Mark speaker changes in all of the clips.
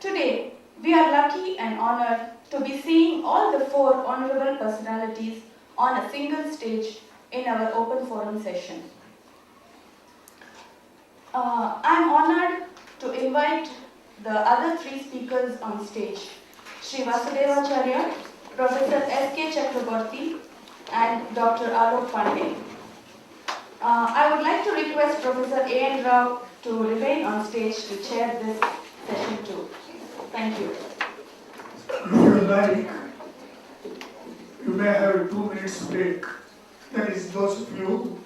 Speaker 1: Today, we are lucky and honored to be seeing all the four honorable personalities on a single stage in our open forum session. I am honored to invite the other three speakers on stage, Sri Vasudevacharya, Professor S.K. Chakraborty, and Dr. Alok Pandey. I would like to request Professor N Rao to remain on stage to chair this session too. Thank you.
Speaker 2: If you like, you may have a 2 minutes break. That is those of you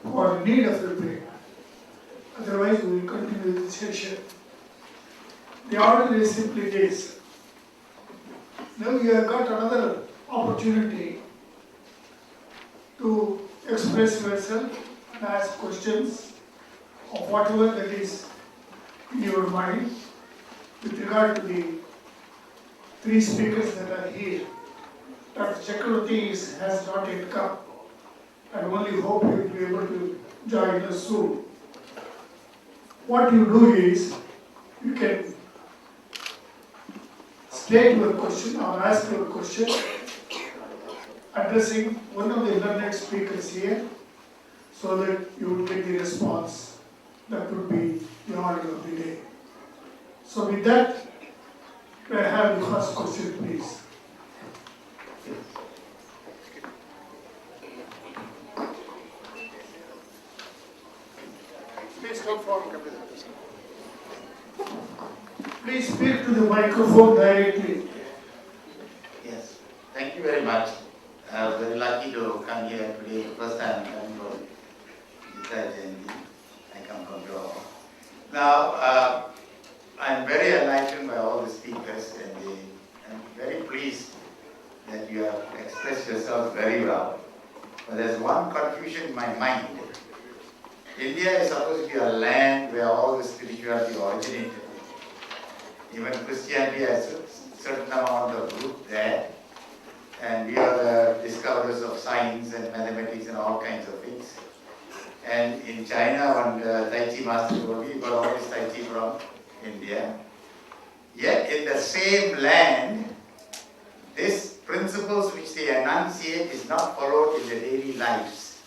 Speaker 2: who are in need of the break. Otherwise, we will continue the session. The order is simply this. Now you have got another opportunity to express yourself and ask questions of whatever that is in your mind with regard to the three speakers that are here. Dr. Chakraborty has not yet come. I only hope he will be able to join us soon. What you do is, you can state your question or ask your question addressing one of the learned speakers here, so that you will get the response. That would be the order of the day. So with that, may I have the first question, please? Please come forward. Please speak to the microphone directly.
Speaker 3: Yes, thank you very much. I was very lucky to come here today. First time I'm coming from Gita. I come from Rao. Now, I'm very enlightened by all the speakers, and I'm very pleased that you have expressed yourself very well. But there's one confusion in my mind. India is supposed to be a land where all the spirituality originated. Even Christianity has a certain amount of root there. And we are the discoverers of science and mathematics and all kinds of things. And in China, when the Tai Chi master told me, we got all this Tai Chi from India. Yet in the same land, these principles which they enunciate is not followed in the daily lives.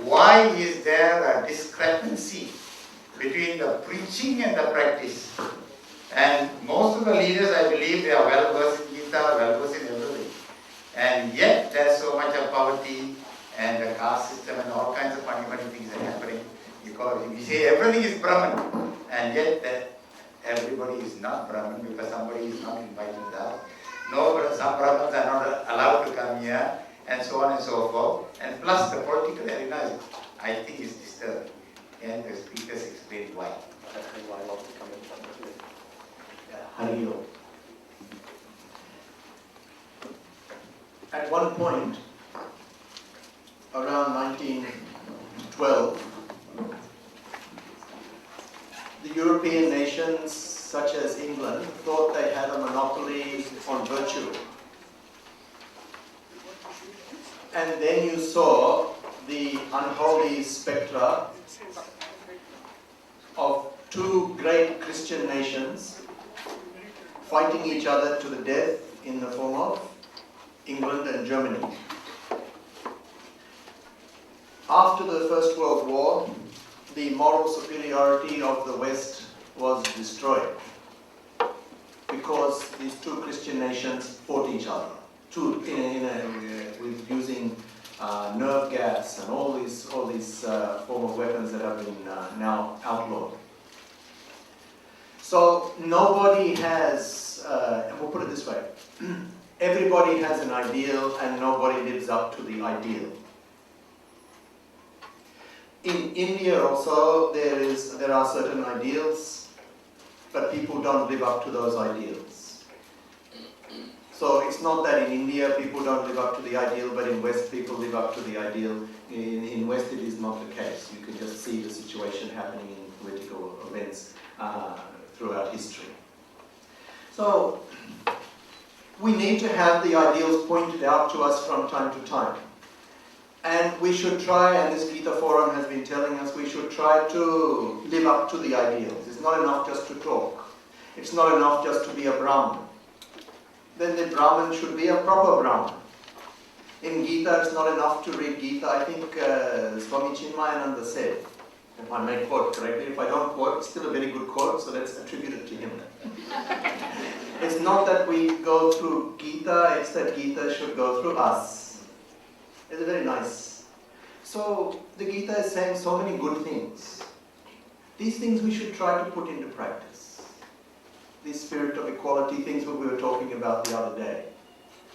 Speaker 3: Why is there a discrepancy between the preaching and the practice? And most of the leaders, I believe, they are well versed in Gita, well versed in everything. And yet there is so much of poverty and the caste system and all kinds of funny things are happening. You say everything is Brahman, and yet everybody is not Brahman because somebody is not invited out. No, some Brahmans are not allowed to come here, and so on and so forth. And plus the political arena, I think, is disturbed. And the speakers explain why.
Speaker 4: That's why I love to come in front of you.
Speaker 3: Hari.
Speaker 4: At one point, around 1912, the European nations, such as England, thought they had a monopoly on virtue. And then you saw the unholy spectra of two great Christian nations fighting each other to the death in the form of England and Germany. After the First World War, the moral superiority of the West was destroyed because these two Christian nations fought each other, with using nerve gas and all these form of weapons that have been now outlawed. So nobody has, and we'll put it this way, everybody has an ideal and nobody lives up to the ideal. In India also, there are certain ideals, but people don't live up to those ideals. So it's not that in India people don't live up to the ideal, but in West people live up to the ideal. In West it is not the case. You can just see the situation happening in political events throughout history. So we need to have the ideals pointed out to us from time to time. And we should try, and this Gita Forum has been telling us, we should try to live up to the ideals. It's not enough just to talk. It's not enough just to be a Brahmin. Then the Brahmin should be a proper Brahmin. In Gita, it's not enough to read Gita. I think Swami Chinmayananda said, if I may quote correctly, if I don't quote, it's still a very good quote, so let's attribute it to him. It's not that we go through Gita, it's that Gita should go through us. It's very nice. So the Gita is saying so many good things. These things we should try to put into practice. This spirit of equality, things that we were talking about the other day.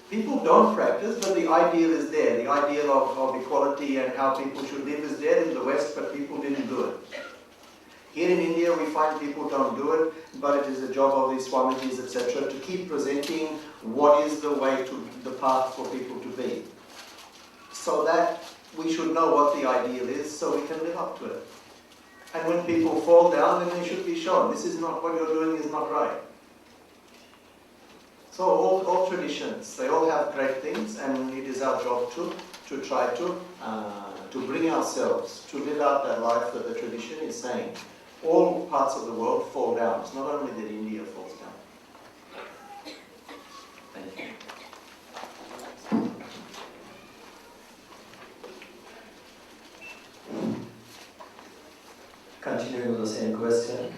Speaker 4: People don't practice, but the ideal is there. The ideal of equality and how people should live is there in the West, but people didn't do it. Here in India, we find people don't do it, but it is the job of these Swamijis, etc., to keep presenting what is the way to the path for people to be. So that we should know what the ideal is, so we can live up to it. And when people fall down, then they should be shown, this is not, what you're doing is not right. So all traditions, they all have great things, and it is our job to try to bring ourselves to live out that life that the tradition is saying. All parts of the world fall down. It's not only that India falls down. Thank you.
Speaker 5: Continuing with the same question.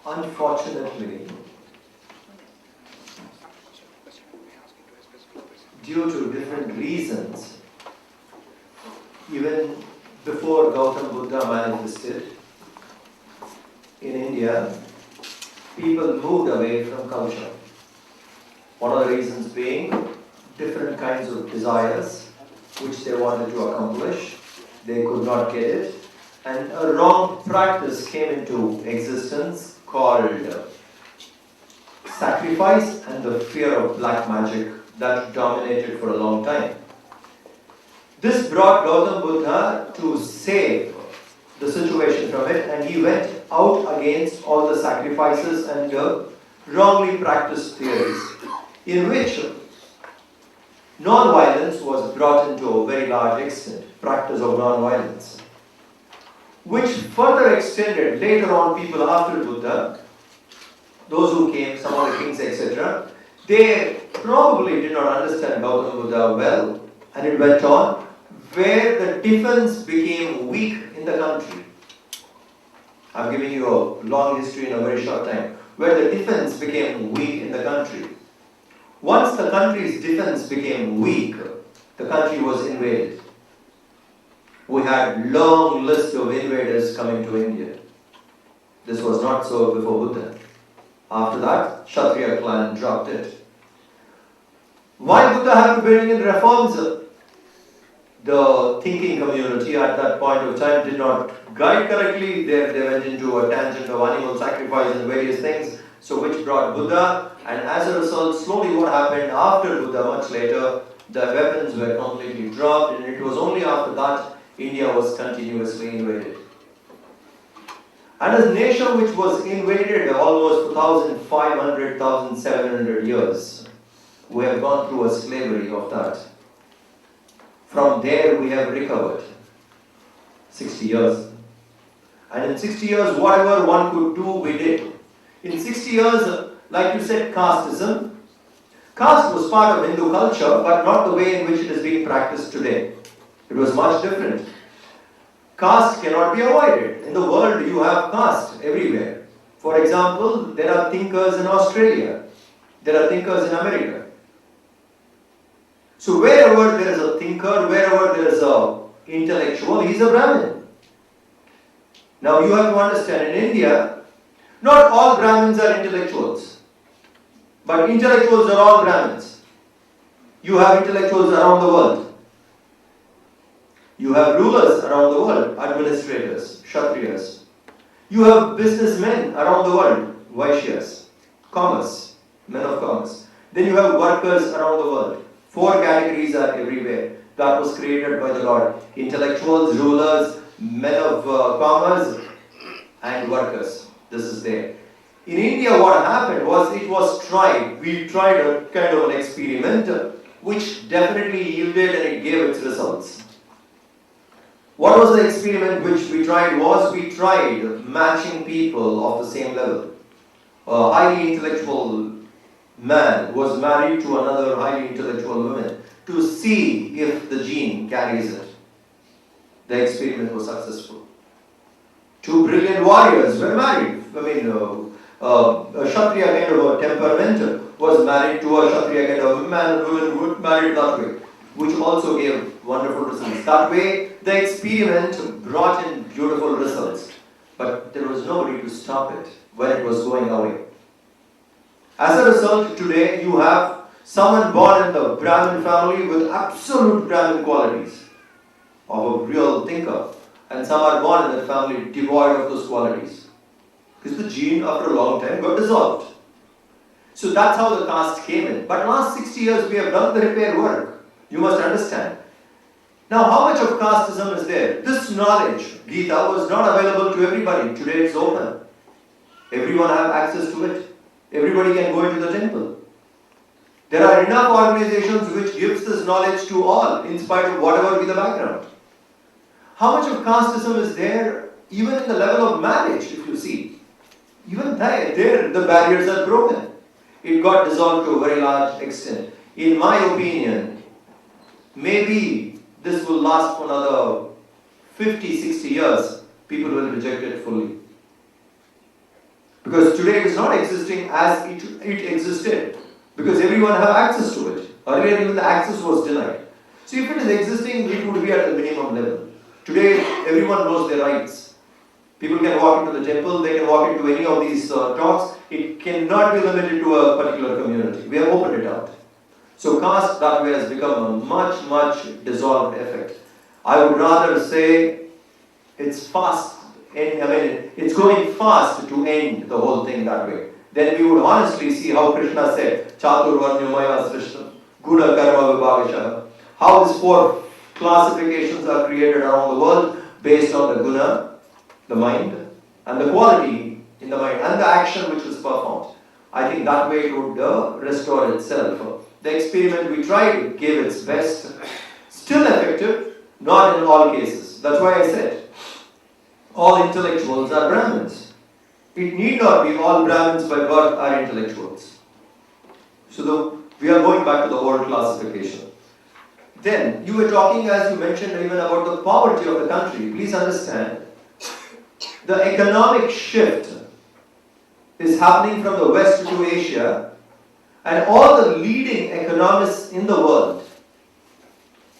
Speaker 5: Unfortunately, due to different reasons, even before Gautam Buddha manifested in India, people moved away from culture. One of the reasons being different kinds of desires which they wanted to accomplish, they could not get it, and a wrong practice came into existence called sacrifice and the fear of black magic that dominated for a long time. This brought Gautam Buddha to save the situation from it, and he went out against all the sacrifices and wrongly practiced theories, in which non-violence was brought into a very large extent, practice of non-violence, which further extended later on people after Buddha, those who came, some of the kings, etc., they probably did not understand Gautam Buddha well, and it went on where the defense became weak in the country. I'm giving you a long history in a very short time, where the defense became weak in the country. Once the country's defense became weak, the country was invaded. We had long list of invaders coming to India. This was not so before Buddha. After that, Kshatriya clan dropped it. Why Buddha had to bring in reforms? The thinking community at that point of time did not guide correctly. They went into a tangent of animal sacrifice and various things, so which brought Buddha, and as a result, slowly what happened after Buddha, much later, the weapons were completely dropped, and it was only after that India was continuously invaded. And a nation which was invaded almost 1,500, 1,700 years, we have gone through a slavery of that. From there we have recovered 60 years. And in 60 years, whatever one could do, we did. In 60 years, like you said, casteism. Caste was part of Hindu culture, but not the way in which it is being practiced today. It was much different. Caste cannot be avoided. In the world, you have caste everywhere. For example, there are thinkers in Australia. There are thinkers in America. So wherever there is a thinker, wherever there is an intellectual, he is a Brahmin. Now you have to understand, in India, not all Brahmins are intellectuals. But intellectuals are all Brahmins. You have intellectuals around the world. You have rulers around the world, administrators, Kshatriyas. You have businessmen around the world, Vaishyas, commerce, men of commerce. Then you have workers around the world. 4 categories are everywhere. That was created by the Lord. Intellectuals, rulers, men of commerce, and workers. This is there. In India, what happened was it was tried. We tried a kind of an experiment which definitely yielded and it gave its results. What was the experiment which we tried? We tried matching people of the same level. A highly intellectual man was married to another highly intellectual woman to see if the gene carries it. The experiment was successful. Two brilliant warriors were married. I mean, a Kshatriya kind of a temperament was married to a Kshatriya kind of a man and woman who married that way, which also gave wonderful results. That way, the experiment brought in beautiful results, but there was nobody to stop it when it was going away. As a result, today you have someone born in the Brahmin family with absolute Brahmin qualities of a real thinker, and some are born in a family devoid of those qualities. Because the gene after a long time got dissolved. So that's how the caste came in. But last 60 years we have done the repair work. You must understand. Now how much of casteism is there? This knowledge, Gita, was not available to everybody. Today it's open. Everyone has access to it. Everybody can go into the temple. There are enough organizations which gives this knowledge to all, in spite of whatever be the background. How much of casteism is there, even in the level of marriage, if you see? Even there, the barriers are broken. It got dissolved to a very large extent. In my opinion, maybe this will last for another 50, 60 years. People will reject it fully. Because today it is not existing as it existed. Because everyone have access to it. Earlier even the access was denied. So if it is existing, it would be at the minimum level. Today everyone knows their rights. People can walk into the temple, they can walk into any of these talks. It cannot be limited to a particular community. We have opened it out. So caste that way has become a much dissolved effect. I would rather say it's fast. It's going fast to end the whole thing that way. Then we would honestly see how Krishna said, Chatur Varnyamaya Srishtam, Guna Karma Vibhagashaha. How these four classifications are created around the world based on the guna, the mind, and the quality in the mind, and the action which was performed. I think that way it would restore itself. The experiment we tried gave its best. Still effective, not in all cases. That's why I said, all intellectuals are Brahmins. It need not be all Brahmins by birth are intellectuals. So we are going back to the old classification. Then, you were talking, as you mentioned, even about the poverty of the country. Please understand, the economic shift is happening from the West to Asia, and all the leading economists in the world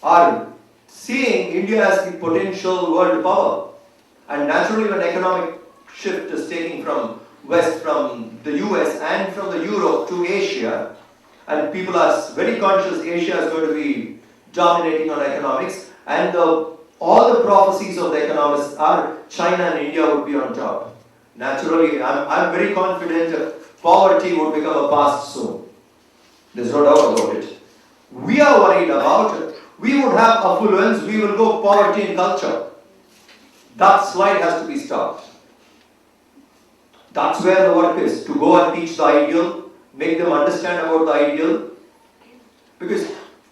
Speaker 5: are seeing India as the potential world power. And naturally, when economic shift is taking from West, from the US and from the Europe to Asia, and people are very conscious Asia is going to be dominating on economics, and all the prophecies of the economists are China and India would be on top. Naturally, I'm very confident poverty would become a past soon. There's no doubt about it. We are worried about it. We would have affluence, we will go poverty and culture. That slide has to be stopped. That's where the work is, to go and teach the ideal, make them understand about the ideal. Because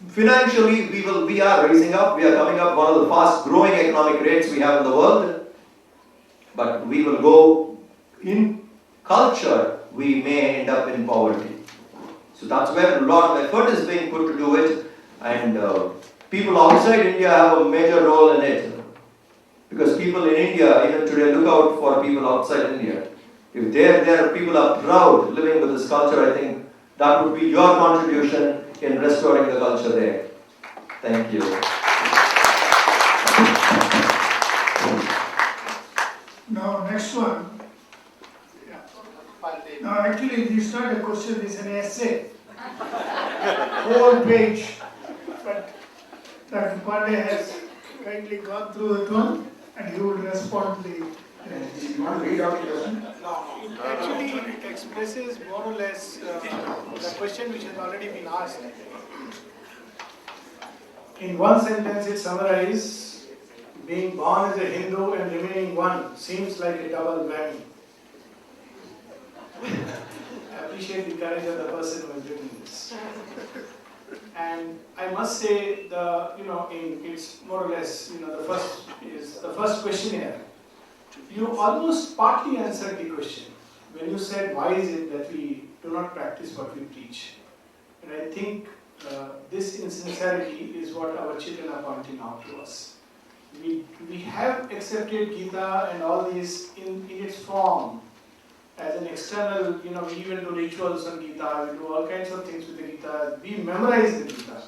Speaker 5: financially, we are raising up, we are coming up one of the fast growing economic rates we have in the world. But we will go in culture, we may end up in poverty. So that's where a lot of effort is being put to do it. And people outside India have a major role in it. Because people in India, even today, look out for people outside India. If there people are proud living with this culture, I think that would be your contribution in restoring the culture there. Thank you.
Speaker 2: Now, next one. Now, actually, this is not a question, it's an essay. Whole page. But Dr. Pandey has kindly gone through that one, and he will respond to the.
Speaker 6: You want to read out the question?
Speaker 2: Actually, it expresses more or less the question which has already been asked. In one sentence, it summarizes, being born as a Hindu and remaining one seems like a double whammy. I appreciate the courage of the person who has written this.
Speaker 7: And I must say, it's more or less, the first questionnaire. You almost partly answered the question when you said, why is it that we do not practice what we preach? And I think this insincerity is what our children are pointing out to us. We have accepted Gita and all this in its form as an external, we even do rituals on Gita, we do all kinds of things with the Gita, we memorize the Gita.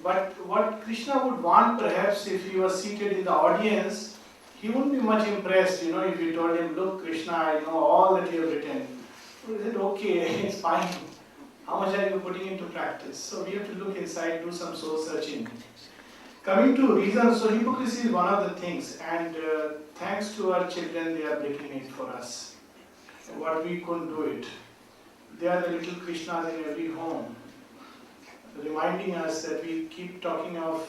Speaker 7: But what Krishna would want, perhaps, if he was seated in the audience, he wouldn't be much impressed, if you told him, look, Krishna, I know all that you have written. He said, okay, it's fine. How much are you putting into practice? So we have to look inside, do some soul searching. Coming to reason, so hypocrisy is one of the things, and thanks to our children, they are breaking it for us. What we couldn't do it. They are the little Krishnas in every home, reminding us that we keep talking of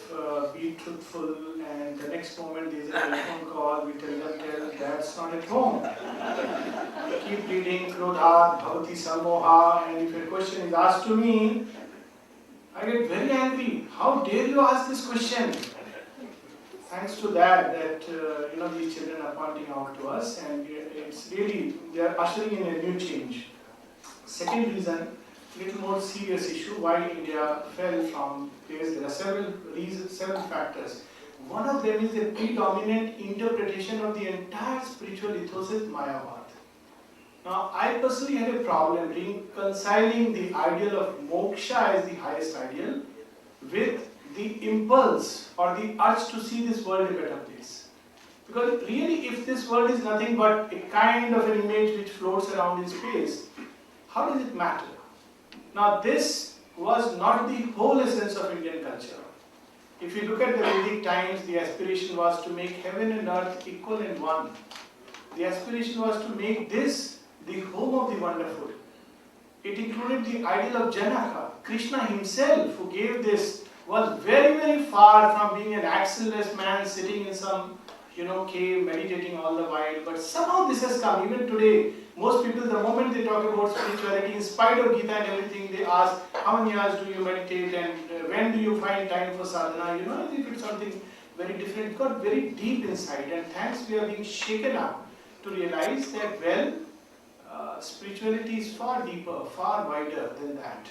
Speaker 7: be truthful, and the next moment there is a telephone call, we tell them that's not at home. We keep reading Krodha, Bhavati Sammoha, and if a question is asked to me, I get very angry. How dare you ask this question? Thanks to that these children are pointing out to us, and it's really, they are ushering in a new change. Second reason, little more serious issue, why India fell from place. There are several reasons, several factors. One of them is the predominant interpretation of the entire spiritual ethos is Mayavad. Now, I personally had a problem reconciling the ideal of moksha as the highest ideal with the impulse or the urge to see this world a better place. Because really, if this world is nothing but a kind of an image which floats around in space, how does it matter? Now, this was not the whole essence of Indian culture. If you look at the Vedic times, the aspiration was to make heaven and earth equal and one. The aspiration was to make this the home of the wonderful. It included the ideal of Janaka. Krishna himself, who gave this, was very, very far from being an axilless man sitting in some, cave meditating all the while. But somehow this has come. Even today, most people, the moment they talk about spirituality, in spite of Gita and everything, they ask, how many hours do you meditate and when do you find time for sadhana? As if it's something very different. It got very deep inside, and thanks, we are being shaken up to realize that, spirituality is far deeper, far wider than that.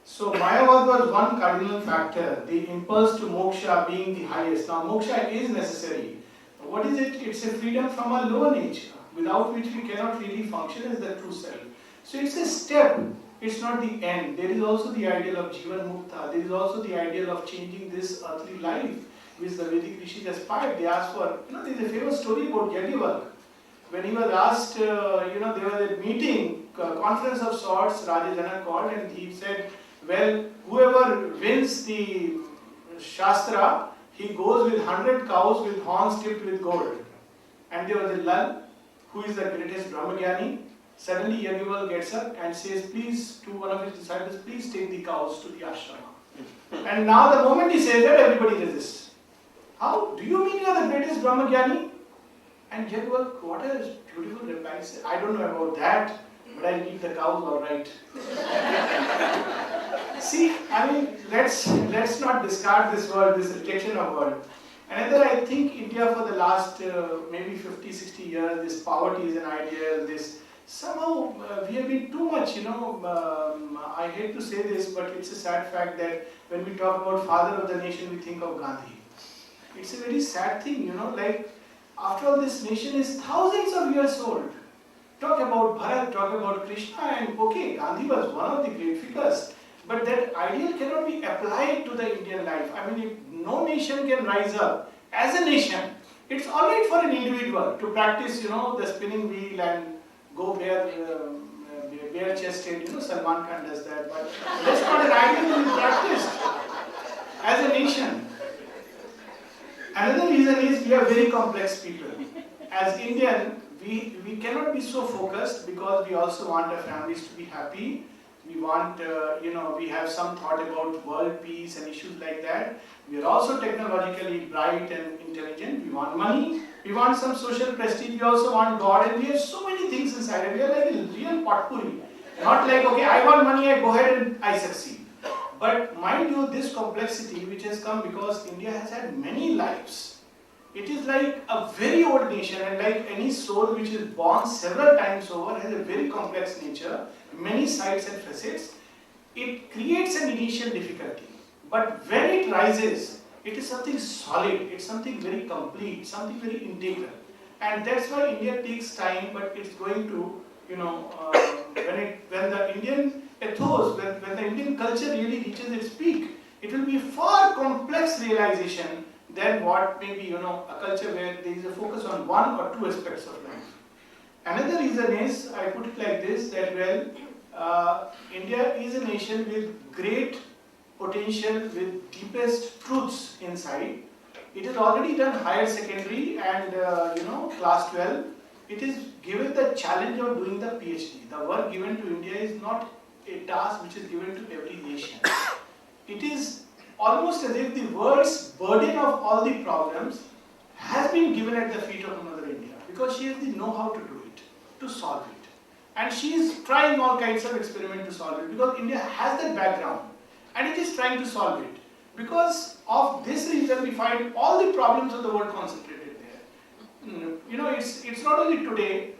Speaker 7: So Mayavad was one cardinal factor, the impulse to moksha being the highest. Now moksha is necessary. What is it? It's a freedom from our lower nature, without which we cannot really function as the true self. So it's a step, it's not the end. There is also the ideal of Jivan Mukta, there is also the ideal of changing this earthly life, which the Vedic rishis aspired. They asked for, there is a famous story about Yajnavalkya. When he was asked, there was a meeting, conference of sorts, Raja Janak called, and he said, well, whoever wins the Shastra, he goes with 100 cows with horns tipped with gold. And there was a lull, who is the greatest Brahmagyani. Suddenly Yajnavalkya gets up and says, please, to one of his disciples, please take the cows to the ashrama. And now the moment he says that, everybody resists. How? Do you mean you are the greatest Brahmagyani? And Yajnavalkya, what a beautiful reply. He said, I don't know about that, but I'll eat the cows all right. See, let's not discard this word, this rejection of word. Another, I think India for the last maybe 50, 60 years, this poverty is an ideal, somehow we have been too much, I hate to say this, but it's a sad fact that when we talk about father of the nation, we think of Gandhi. It's a very sad thing, after all, this nation is thousands of years old. Talk about Bharat, talk about Krishna, and okay, Gandhi was one of the great figures. But that ideal cannot be applied to the Indian life. if no nation can rise up as a nation, it's alright for an individual to practice, the spinning wheel and go bare-chested. Salman Khan does that. But that's not an ideal to be practiced as a nation. Another reason is we are very complex people. As Indian, we cannot be so focused because we also want our families to be happy. We want, we have some thought about world peace and issues like that. We are also technologically bright and intelligent. We want money. We want some social prestige. We also want God. And we have so many things inside. We are like a real potpourri. Not like, okay, I want money, I go ahead and I succeed. But mind you, this complexity which has come because India has had many lives. It is like a very old nation, and like any soul which is born several times over has a very complex nature, many sides and facets. It creates an initial difficulty. But when it rises, it is something solid, it's something very complete, something very integral. And that's why India takes time, but it's going to, when the Indian ethos, when the Indian culture really reaches its peak, it will be far complex realization than what maybe, a culture where there is a focus on one or two aspects of life. Another reason is, I put it like this, that India is a nation with great potential, with deepest truths inside. It has already done higher secondary and class 12. It is given the challenge of doing the PhD. The work given to India is not a task which is given to every nation. It is almost as if the world's burden of all the problems has been given at the feet of Mother India, because she has the know-how to do it, to solve it. And she is trying all kinds of experiments to solve it, because India has that background and it is trying to solve it. Because of this reason, we find all the problems of the world concentrated there. It's not only today.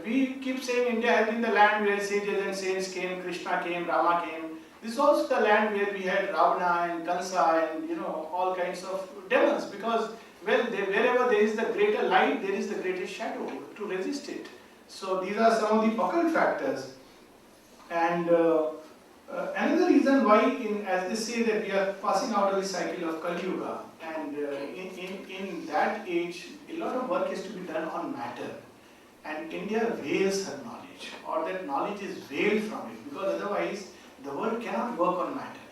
Speaker 7: We keep saying India has been the land where sages and saints came, Krishna came, Rama came. This is also the land where we had Ravana and Kansa and all kinds of demons, because wherever there is the greater light, there is the greatest shadow to resist it. So these are some of the occult factors. And another reason why, as they say, that we are passing out of the cycle of Kali Yuga, and in that age, a lot of work is to be done on matter. And India veils her knowledge, or that knowledge is veiled from it, because otherwise the world cannot work on matter.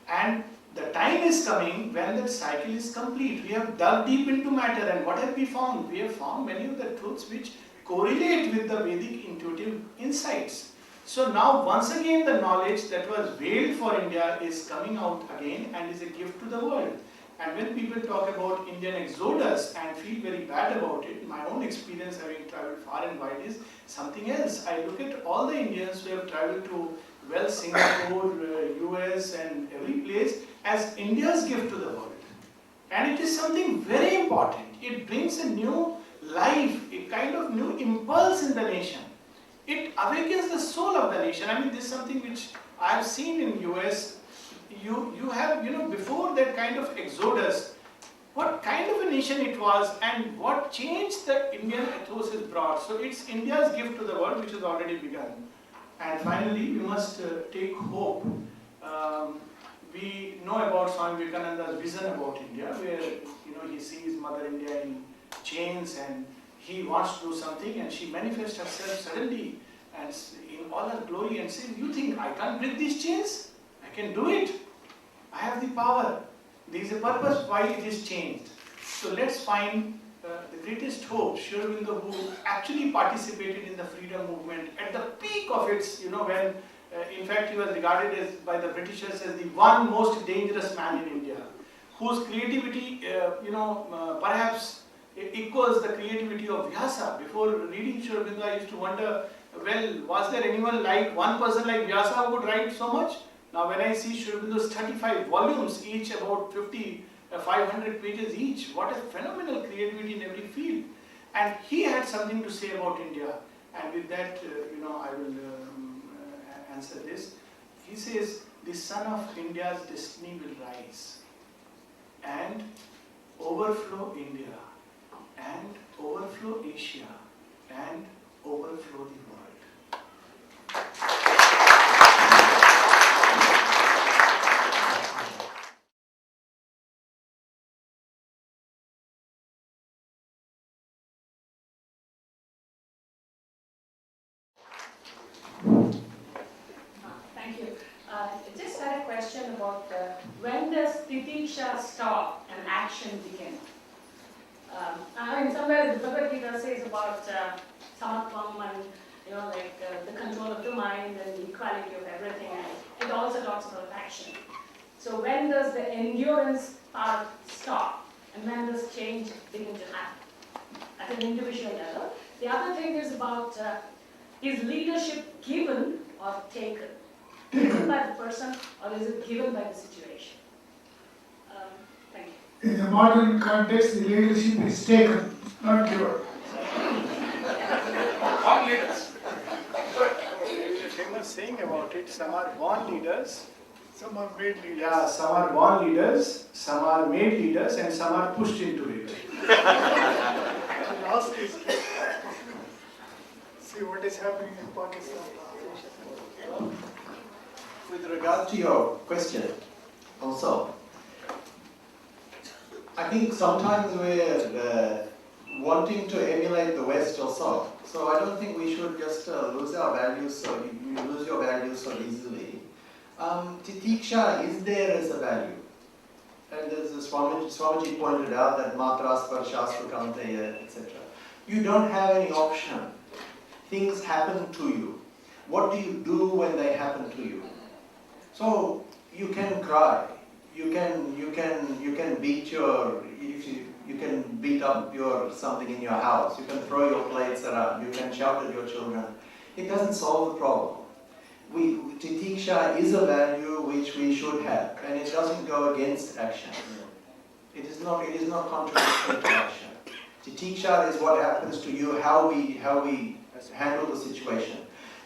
Speaker 7: And the time is coming when that cycle is complete. We have dug deep into matter, and what have we found? We have found many of the truths which correlate with the Vedic intuitive insights. So now once again the knowledge that was veiled for India is coming out again and is a gift to the world. And when people talk about Indian exodus and feel very bad about it, my own experience having traveled far and wide is something else. I look at all the Indians who have traveled to Singapore, US and every place as India's gift to the world. And it is something very important. It brings a new life, a kind of new impulse in the nation. It awakens the soul of the nation. I mean, this is something which I have seen in US. You have, before that kind of exodus, what kind of a nation it was and what change the Indian ethos has brought. So it's India's gift to the world, which has already begun. And finally, we must take hope. We know about Swami Vivekananda's vision about India, where he sees Mother India in chains and he wants to do something, and she manifests herself suddenly and in all her glory and says, "You think I can't break these chains? I can do it. I have the power." There is a purpose why it is changed. So let's find the greatest hope, Sri Aurobindo, who actually participated in the freedom movement at the peak of its, when in fact he was regarded by the Britishers as the one most dangerous man in India, whose creativity, perhaps equals the creativity of Vyasa. Before reading Sri Aurobindo, I used to wonder, was there anyone like one person like Vyasa who would write so much? Now when I see Sri Aurobindo's 35 volumes, each about 500 pages each, what a phenomenal creativity in every field. And he had something to say about India. And with that, I will answer this. He says, "The sun of India's destiny will rise and overflow India and overflow Asia and overflow the world."
Speaker 8: Thank you. I just had a question about when does titiksha stop and action begin? I mean, somewhere the Bhagavad Gita says about samatvam and the control of the mind and the equality of everything, and it also talks about action. So when does the endurance part stop and when does change begin to happen at an individual level? The other thing is about is leadership given or taken? given by the person or is it given by the situation? Thank you.
Speaker 2: In the modern context, the leadership is taken, not given.
Speaker 7: Born leaders. There's a famous saying about it. Some are born leaders.
Speaker 2: Some are made leaders.
Speaker 7: Yeah, some are born leaders, some are made leaders, and some are pushed into it.
Speaker 2: Last is see what is happening in Pakistan.
Speaker 4: With regard to your question, also, I think sometimes we're wanting to emulate the West also. So I don't think we should just lose our values. So you lose your values so easily. Titiksha is there as a value. And as Swamiji pointed out that Matra Sparsha Sukhanteya, etc. You don't have any option. Things happen to you. What do you do when they happen to you? So you can cry. You can beat your you can beat up your something in your house. You can throw your plates around. You can shout at your children. It doesn't solve the problem. Titiksha is a value which we should have, and it doesn't go against action. It is not contradictory to action. Titiksha is what happens to you, how we handle the situation.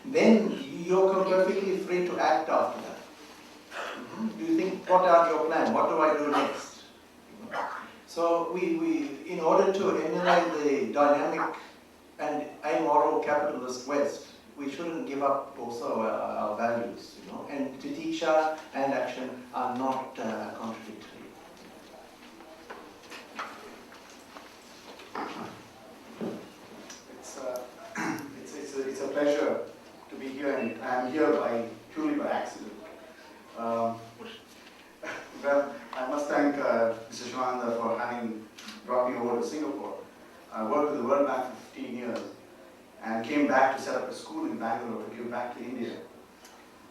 Speaker 4: Then you're perfectly free to act after that. Do you think, what are your plans? What do I do next? So we in order to emulate the dynamic and amoral capitalist West, we shouldn't give up also our values, and titiksha and action are not contradictory.
Speaker 6: It's a pleasure to be here, and I'm here purely by accident. Well, I must thank Mr. Mitrananda for having brought me over to Singapore. I worked with the World Bank for 15 years and came back to set up a school in Bangalore to give back to India.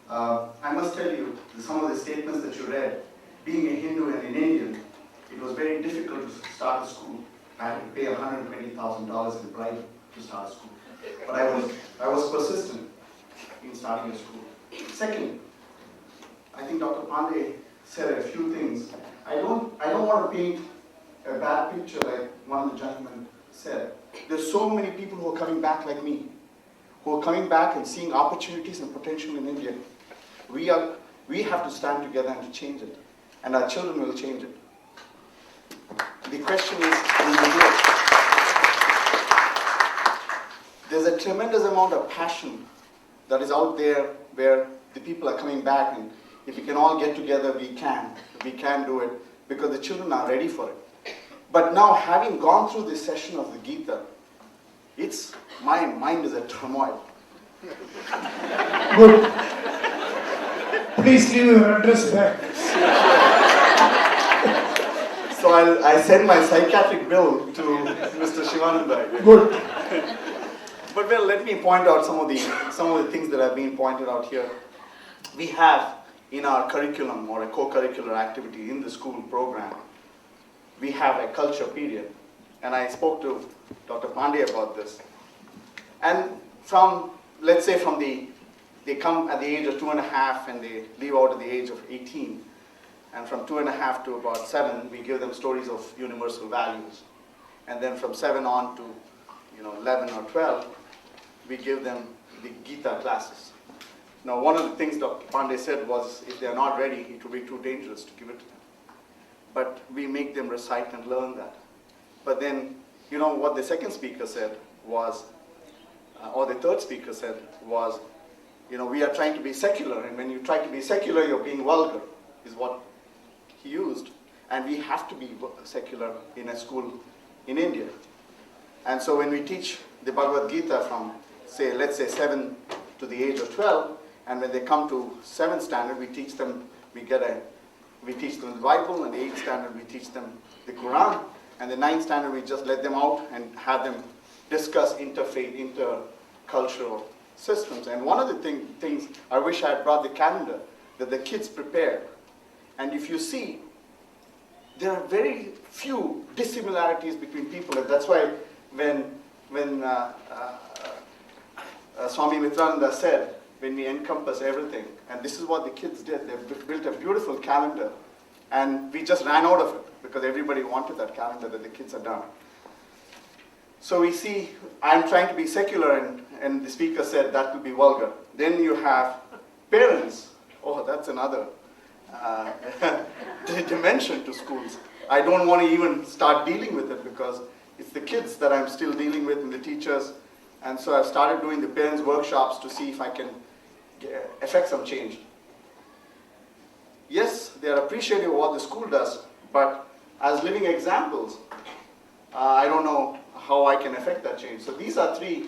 Speaker 6: I must tell you, some of the statements that you read, being a Hindu and an Indian, it was very difficult to start a school. I had to pay $120,000 in bribe to start a school. But I was persistent in starting a school. Second, I think Dr. Pandey said a few things. I don't want to paint a bad picture like one of the gentlemen said. There's so many people who are coming back like me, who are coming back and seeing opportunities and potential in India. We have to stand together and to change it, and our children will change it. The question is, will we do it? There's a tremendous amount of passion that is out there where the people are coming back, and if we can all get together, we can do it, because the children are ready for it. But now, having gone through this session of the Gita, my mind is a turmoil.
Speaker 2: Good. Please leave your address back.
Speaker 6: So I send my psychiatric bill to Mr. Shivananda.
Speaker 2: Good.
Speaker 6: But well, let me point out some of the things that have been pointed out here. We have in our curriculum, or a co-curricular activity in the school program, we have a culture period. And I spoke to Dr. Pandey about this. And let's say they come at the age of 2.5 and they leave out at the age of 18. And from 2.5 to about 7, we give them stories of universal values. And then from 7 on to 11 or 12, we give them the Gita classes. Now, one of the things Dr. Pandey said was, if they are not ready, it would be too dangerous to give it to them. But we make them recite and learn that. But then, what the second speaker said was, or the third speaker said was, we are trying to be secular, and when you try to be secular, you're being vulgar, is what he used. And we have to be secular in a school in India. And so when we teach the Bhagavad Gita from, let's say 7 to the age of 12, and when they come to 7th standard, we teach them the Bible, and the 8th standard we teach them the Quran, and the 9th standard we just let them out and have them discuss interfaith, intercultural systems. And one of the things, I wish I had brought the calendar that the kids prepare. And if you see, there are very few dissimilarities between people, and that's why when Swami Mitrananda said when we encompass everything. And this is what the kids did. They built a beautiful calendar, and we just ran out of it because everybody wanted that calendar that the kids had done. So we see, I'm trying to be secular, and the speaker said that will be vulgar. Then you have parents. Oh, that's another dimension to schools. I don't want to even start dealing with it because it's the kids that I'm still dealing with and the teachers. And so I've started doing the parents' workshops to see if I can affect some change. Yes, they are appreciative of what the school does, but as living examples, I don't know how I can affect that change. So these are the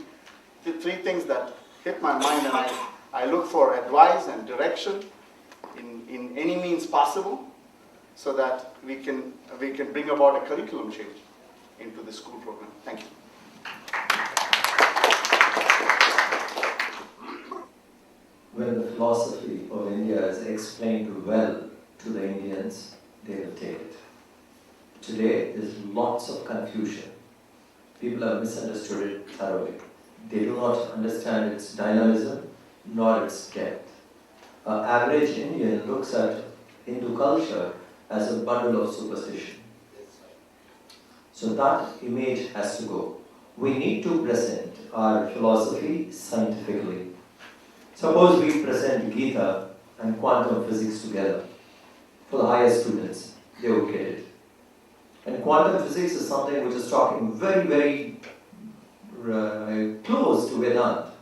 Speaker 6: three things that hit my mind, and I look for advice and direction in any means possible so that we can bring about a curriculum change into the school program. Thank you.
Speaker 5: When the philosophy of India is explained well to the Indians, they will take it. Today, there's lots of confusion. People have misunderstood it thoroughly. They do not understand its dynamism nor its depth. An average Indian looks at Hindu culture as a bundle of superstition. So that image has to go. We need to present our philosophy scientifically. Suppose we present Gita and quantum physics together. For the higher students, they will get it. And quantum physics is something which is talking very, very close to Vedanta.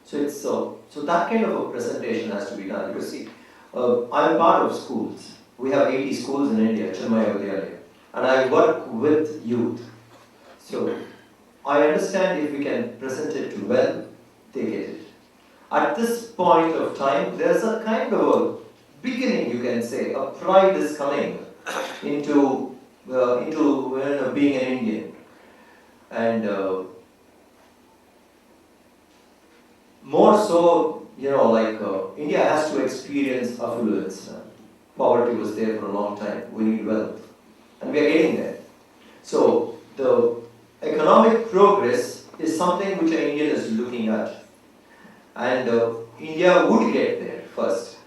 Speaker 5: So that kind of a presentation has to be done. You see, I'm part of schools. We have 80 schools in India, Chinmaya Vidyalaya, and I work with youth. So I understand if we can present it well, they get it. At this point of time, there's a kind of a beginning, you can say, a pride is coming into being an Indian. And more so, India has to experience affluence. Poverty was there for a long time. We need wealth. And we are getting there. So the economic progress is something which an Indian is looking at. And India would get there first.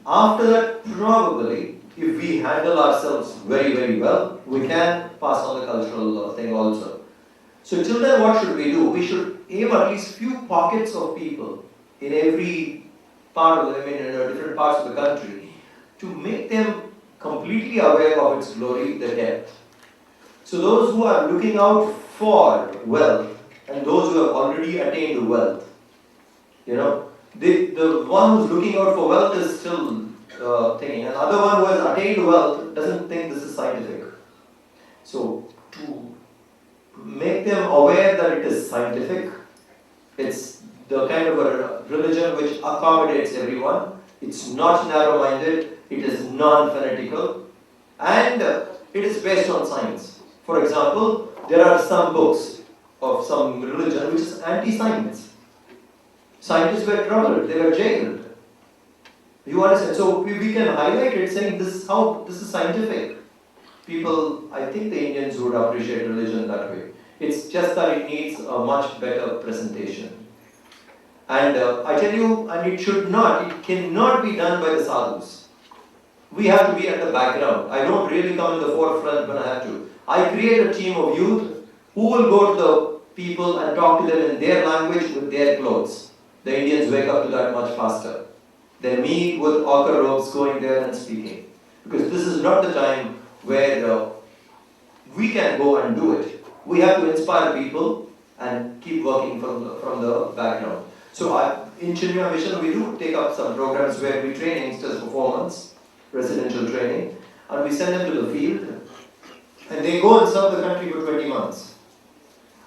Speaker 5: After that, probably, if we handle ourselves very, very well, we can pass on the cultural thing also. So till then, what should we do? We should aim at least few pockets of people in every part of different parts of the country to make them completely aware of its glory, the depth. So those who are looking out for wealth and those who have already attained wealth, the one who's looking out for wealth is still thinking, and the other one who has attained wealth doesn't think this is scientific. So to make them aware that it is scientific, it's the kind of a religion which accommodates everyone. It's not narrow-minded, it is non-fanatical, and it is based on science. For example, there are some books of some religion which is anti-science. Scientists were troubled, they were jailed. You understand? So we can highlight it saying this is scientific. People, I think the Indians would appreciate religion that way. It's just that it needs a much better presentation. And I tell you, and it cannot be done by the sadhus. We have to be at the background. I don't really come in the forefront when I have to. I create a team of youth who will go to the people and talk to them in their language with their clothes. The Indians wake up to that much faster than me with ochre robes going there and speaking. Because this is not the time where we can go and do it. We have to inspire people and keep working from the background. So in Chinmaya Mission, we do take up some programs where we train youngsters performance, residential training, and we send them to the field, and they go and serve the country for 20 months.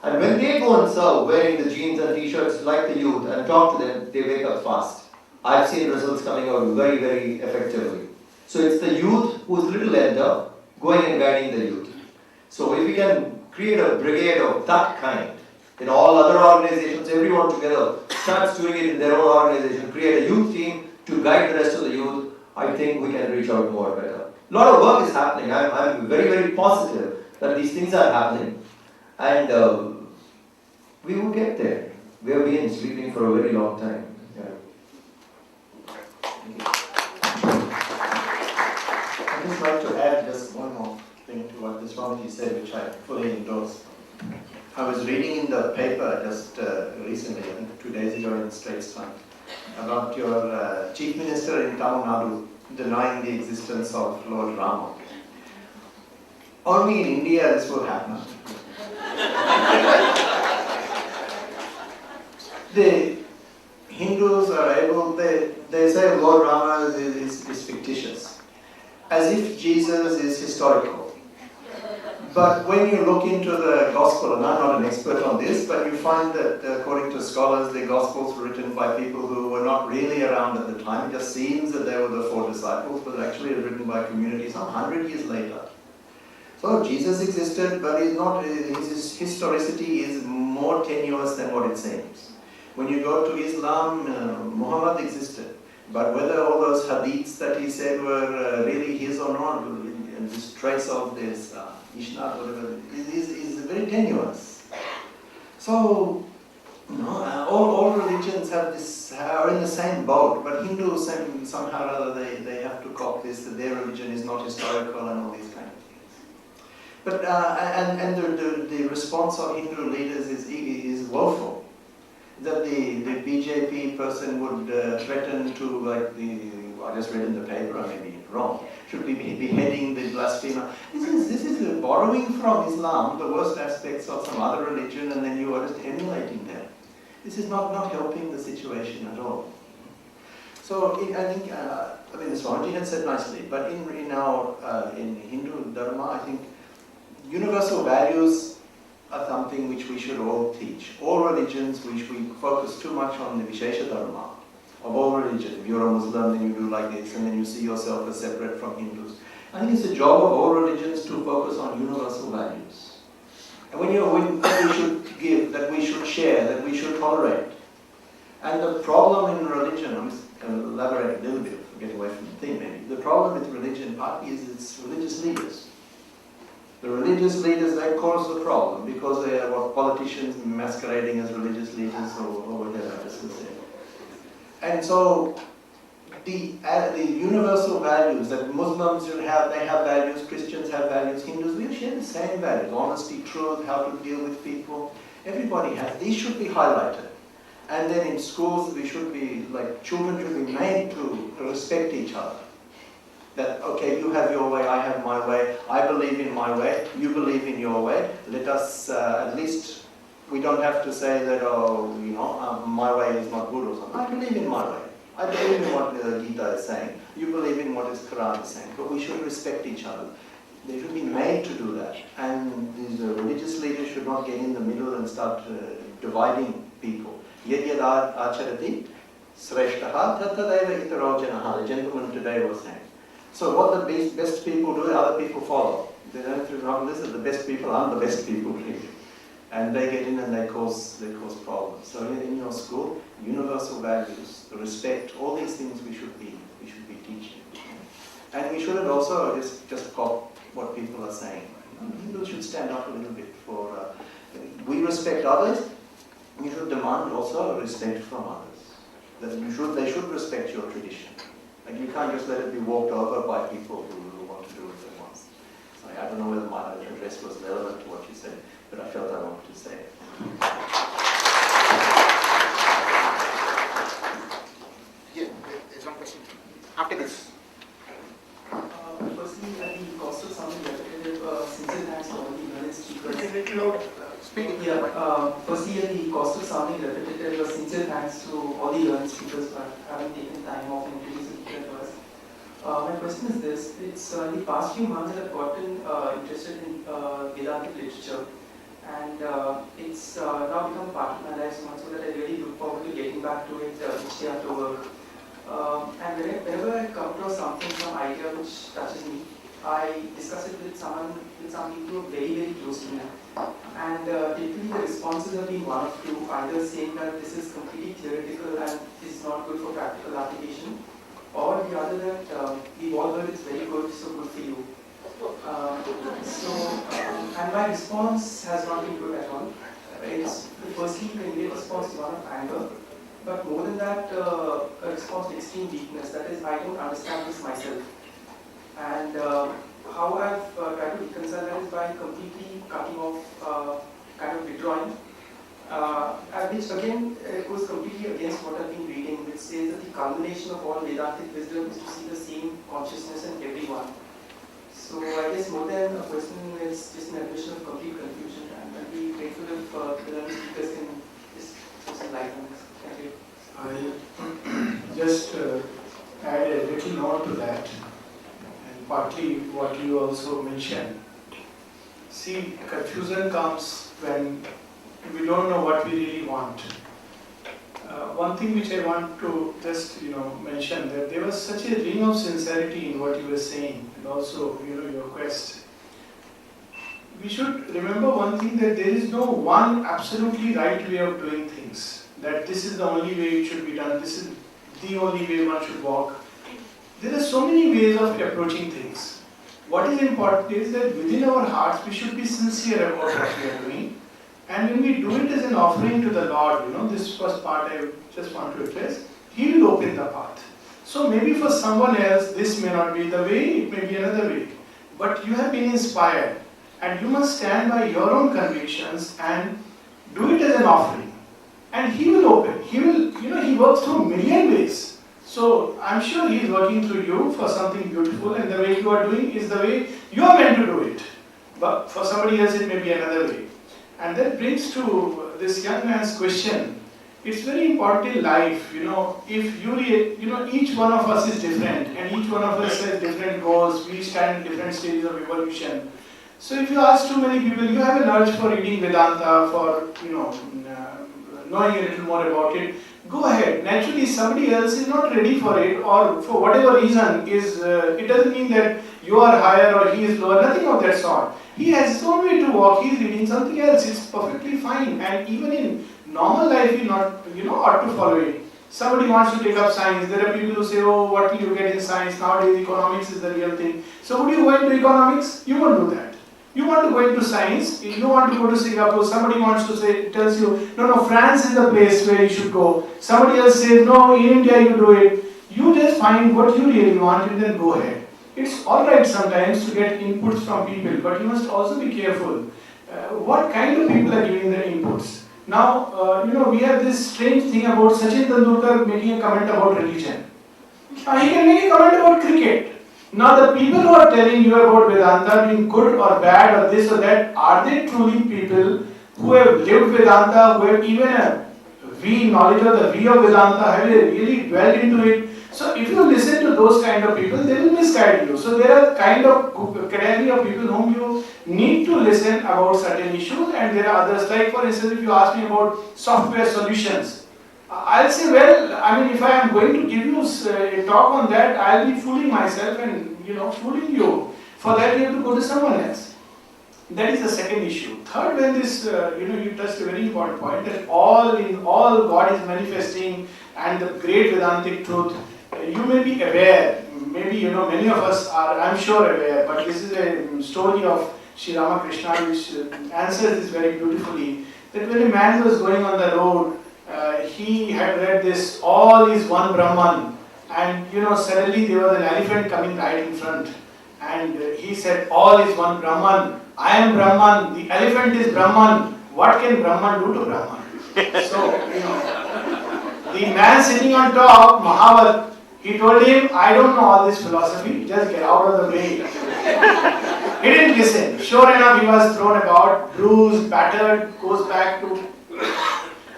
Speaker 5: And when they go and serve, wearing the jeans and t-shirts like the youth, and talk to them, they wake up fast. I've seen results coming out very, very effectively. So it's the youth who is little elder, going and guiding the youth. So if we can create a brigade of that kind, in all other organizations, everyone together starts doing it in their own organization, create a youth team to guide the rest of the youth, I think we can reach out more better. A lot of work is happening. I'm very, very positive that these things are happening. And we will get there. We have been sleeping for a very long time. Yeah.
Speaker 4: I'd just like to add just one more thing to what the Swami said, which I fully endorse. I was reading in the paper just recently, I think 2 days ago in the Straits Times, about your Chief Minister in Tamil Nadu denying the existence of Lord Rama. Only in India this will happen. The Hindus are able, they say Lord Rama is fictitious, as if Jesus is historical. But when you look into the Gospel, and I'm not an expert on this, but you find that according to scholars, the Gospels were written by people who were not really around at the time. It just seems that they were the 4 disciples, but actually written by communities some 100 years later. So Jesus existed, but he's not, his historicity is more tenuous than what it seems. When you go to Islam, Muhammad existed, but whether all those hadiths that he said were really his or not, and this trace of this Ishnad, whatever, is very tenuous. So, all religions have this, are in the same boat, but Hindus somehow or other they have to cop this, that their religion is not historical and all these kind of things. But the response of Hindu leaders is woeful. That the BJP person would threaten to, like I just read in the paper, I may be wrong, should be beheading the blasphemer. This is borrowing from Islam the worst aspects of some other religion, and then you are just emulating them. This is not helping the situation at all. So I think, the Swamiji had said nicely, but in Hindu Dharma, I think universal values are something which we should all teach. All religions, which we focus too much on the Vishesha Dharma of all religions. If you're a Muslim, then you do like this, and then you see yourself as separate from Hindus. I think it's the job of all religions to focus on universal values. And that we should give, that we should share, that we should tolerate. And the problem in religion, I'm just going to elaborate a little bit, getting away from the thing maybe. The problem with religion partly is its religious leaders. The religious leaders, they cause the problem because they are politicians masquerading as religious leaders or whatever, as I say. And so the universal values that Muslims should have, they have values, Christians have values, Hindus, we share the same values. Honesty, truth, how to deal with people. Everybody has. These should be highlighted. And then in schools, we should be, children should be made to respect each other. That, okay, you have your way, I have my way, I believe in my way, you believe in your way. Let us, at least, we don't have to say that, my way is not good or something. I believe in my way. I believe in what the Gita is saying. You believe in what the Quran is saying. But we should respect each other. They should be made to do that. And these religious leaders should not get in the middle and start dividing people. Yad yad acharati sreshtaha tattadaiva itaro janaha. The gentleman today was saying. So what the best people do, other people follow. They don't not listen. The best people aren't the best people, really. And they get in and they cause problems. So in your school, universal values, respect, all these things we should be teaching. And we shouldn't also just cop what people are saying. Hindus should stand up a little bit for. We respect others. We should demand also respect from others. That they should respect your tradition. Like you can't just let it be walked over by people who want to do what they want. So I don't know whether my address was relevant to what you said, but I felt I wanted to say it.
Speaker 6: Yeah, there's one question. After this.
Speaker 9: Firstly, I think cost of sounding repetitive, sincere thanks to all the learned speakers.
Speaker 6: Speaking.
Speaker 9: Yeah, firstly, the cost of sounding repetitive, sincere thanks to all the learned speakers for having taken time off and introducing Gita to us. My question is this: it's in the past few months that I've gotten interested in Vedantic literature, and it's now become a part of my life so much so that I really look forward to getting back to it each day after work. And whenever I come across something, some idea which touches me, I discuss it with some people who are very, very close to me. And typically the responses have been one of two, either saying that this is completely theoretical and is not good for practical application, or the other that we've all heard it's very good, so good for you. And my response has not been good at all. It's firstly, the immediate response is one of anger, but more than that, a response to extreme weakness. That is, I don't understand this myself. And how I've tried to reconcile that is by completely cutting off, kind of withdrawing. Which again goes completely against what I've been reading, which says that the culmination of all Vedantic wisdom is to see the same consciousness in everyone. So I guess more than a question, it's just an admission of complete confusion, and I'll be grateful if the learning speakers can just throw some light on this. Thank you.
Speaker 7: I'll just add a little note to that, and partly what you also mentioned. See, confusion comes when we don't know what we really want. One thing which I want to just mention, that there was such a ring of sincerity in what you were saying, and also your quest. We should remember one thing, that there is no one absolutely right way of doing things. That this is the only way it should be done. This is the only way one should walk. There are so many ways of approaching things. What is important is that within our hearts we should be sincere about what we are doing. And when we do it as an offering to the Lord, this first part I just want to address, He will open the path. So maybe for someone else this may not be the way, it may be another way. But you have been inspired, and you must stand by your own convictions and do it as an offering. And He will open. He will, He works through a million ways. So I'm sure He is working through you for something beautiful, and the way you are doing is the way you are meant to do it. But for somebody else it may be another way. And that brings to this young man's question. It's very important in life, if each one of us is different, and each one of us has different goals. We stand in different stages of evolution. So if you ask too many people, you have an urge for reading Vedanta, for knowing a little more about it, go ahead. Naturally, somebody else is not ready for it, or for whatever reason it doesn't mean that you are higher or he is lower, nothing of that sort. He has his own way to walk, he is reading something else, it's perfectly fine. And even in normal life, you ought to follow it. Somebody wants to take up science, there are people who say, oh, what will you get in science? Nowadays, economics is the real thing. So would you go into economics? You won't do that. You want to go into science, you want to go to Singapore, somebody wants to tells you, no, France is the place where you should go. Somebody else says, no, in India you do it. You just find what you really want and then go ahead. It's alright sometimes to get inputs from people, but you must also be careful. What kind of people are giving the inputs? Now, we have this strange thing about Sachin Tendulkar making a comment about religion. He can make a comment about cricket. Now the people who are telling you about Vedanta being good or bad or this or that, are they truly people who have lived Vedanta, who have even a knowledge of the V of Vedanta, have they really dwelled into it? So if you listen to those kind of people, they will misguide you. So there are kind of category of people whom you need to listen about certain issues, and there are others. Like for instance, if you ask me about software solutions, I'll say, well, if I am going to give you a talk on that, I'll be fooling myself and fooling you. For that you have to go to someone else. That is the second issue. Third, when this, you touched a very important point, that in all God is manifesting, and the great Vedantic truth, you may be aware, maybe many of us are, I'm sure, aware, but this is a story of Sri Ramakrishna which answers this very beautifully, that when a man was going on the road, he had read this, all is one Brahman, and suddenly there was an elephant coming right in front, and he said, all is one Brahman, I am Brahman, the elephant is Brahman, what can Brahman do to Brahman? So, the man sitting on top, Mahavat, he told him, I don't know all this philosophy, just get out of the way. He didn't listen. Sure enough, he was thrown about, bruised, battered, goes back to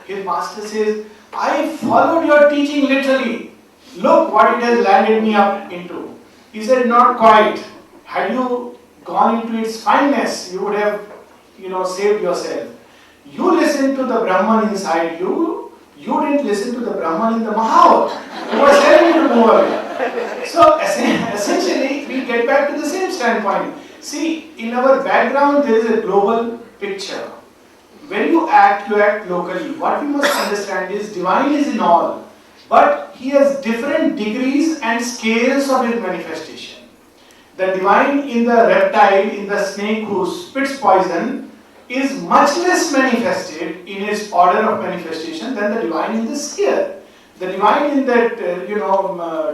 Speaker 7: his master, says, I followed your teaching literally. Look what it has landed me up into. He said, not quite. Had you gone into its fineness, you would have, saved yourself. You listened to the Brahman inside you. You didn't listen to the Brahman in the Mahavat, who was telling you to move away. So essentially, we get back to the same standpoint. See, in our background, there is a global picture. When you act locally. What we must understand is divine is in all, but he has different degrees and scales of his manifestation. The divine in the reptile, in the snake who spits poison, is much less manifested in its order of manifestation than the divine in the sphere. The divine in that,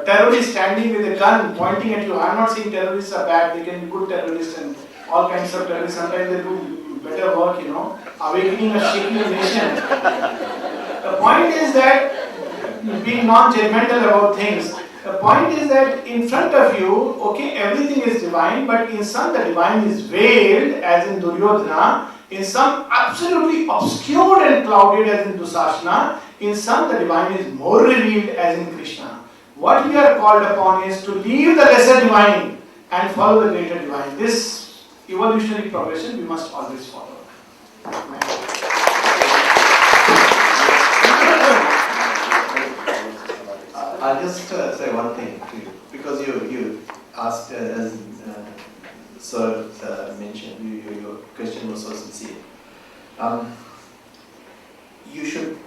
Speaker 7: terrorist standing with a gun pointing at you. I'm not saying terrorists are bad, they can be good terrorists and all kinds of terrorists. Sometimes they do better work, awakening or shaking a nation. The point is that, being non-judgmental about things, the point is that in front of you, okay, everything is divine, but in some the divine is veiled, as in Duryodhana, in some absolutely obscured and clouded, as in Dusashana, in some the divine is more revealed, as in Krishna. What we are called upon is to leave the lesser divine and follow the greater divine. This evolutionary progression we must always follow.
Speaker 4: I'll just say one thing to you, because you asked, as Sir mentioned, your question was so sincere. You should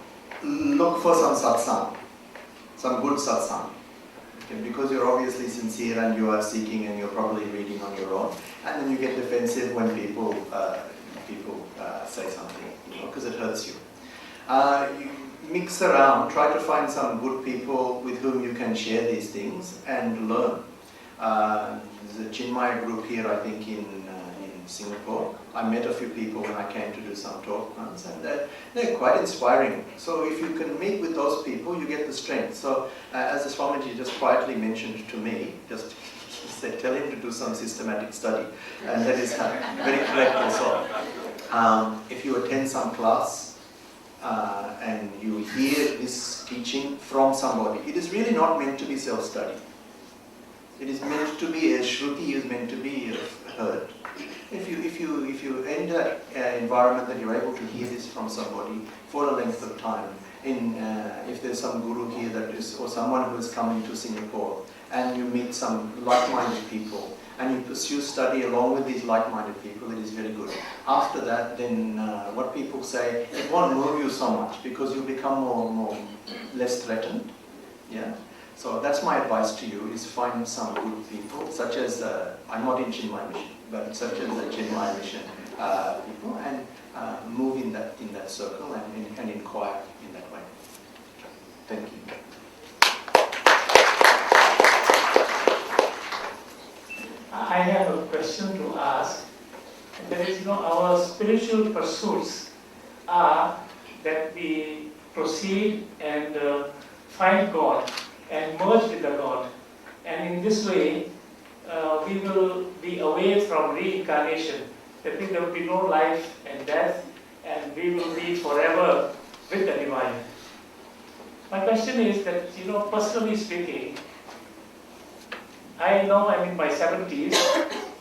Speaker 4: look for some satsang, some good satsang, okay, because you're obviously sincere and you are seeking and you're probably reading on your own, and then you get defensive when people say something, because it hurts you. You mix around, try to find some good people with whom you can share these things and learn. There's a Chinmaya group here, I think, in Singapore. I met a few people when I came to do some talk once, and they're quite inspiring. So if you can meet with those people, you get the strength. So as the Swamiji just quietly mentioned to me, just said, tell him to do some systematic study, and that is very correct also. If you attend some class, and you hear this teaching from somebody, it is really not meant to be self-study. It is meant to be, as Shruti is meant to be heard. If you enter an environment that you're able to hear this from somebody for a length of time, if there's some guru here that is, or someone who is coming to Singapore, and you meet some like-minded people, and you pursue study along with these like-minded people, it is very good. After that, then what people say, it won't move you so much because you become less threatened. Yeah. So that's my advice to you: is find some good people, such as I'm not in Chinmaya Mission, but such as the Chinmaya Mission people, and move in that circle and inquire in that way. Thank you.
Speaker 10: I have a question to ask. That is, our spiritual pursuits are that we proceed and find God and merge with the God. And in this way, we will be away from reincarnation. That means there will be no life and death, and we will be forever with the divine. My question is that, personally speaking, I know I'm in my 70s.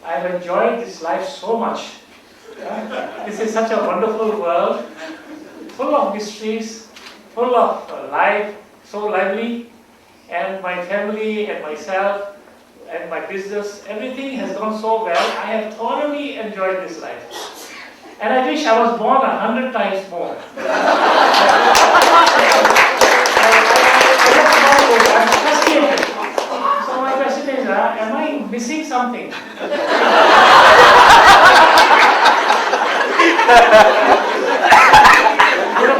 Speaker 10: I've enjoyed this life so much. This is such a wonderful world, full of mysteries, full of life, so lively. And my family and myself and my business, everything has gone so well. I have thoroughly enjoyed this life. And I wish I was born 100 times more. I'm frustrated. So my question is, am I missing something?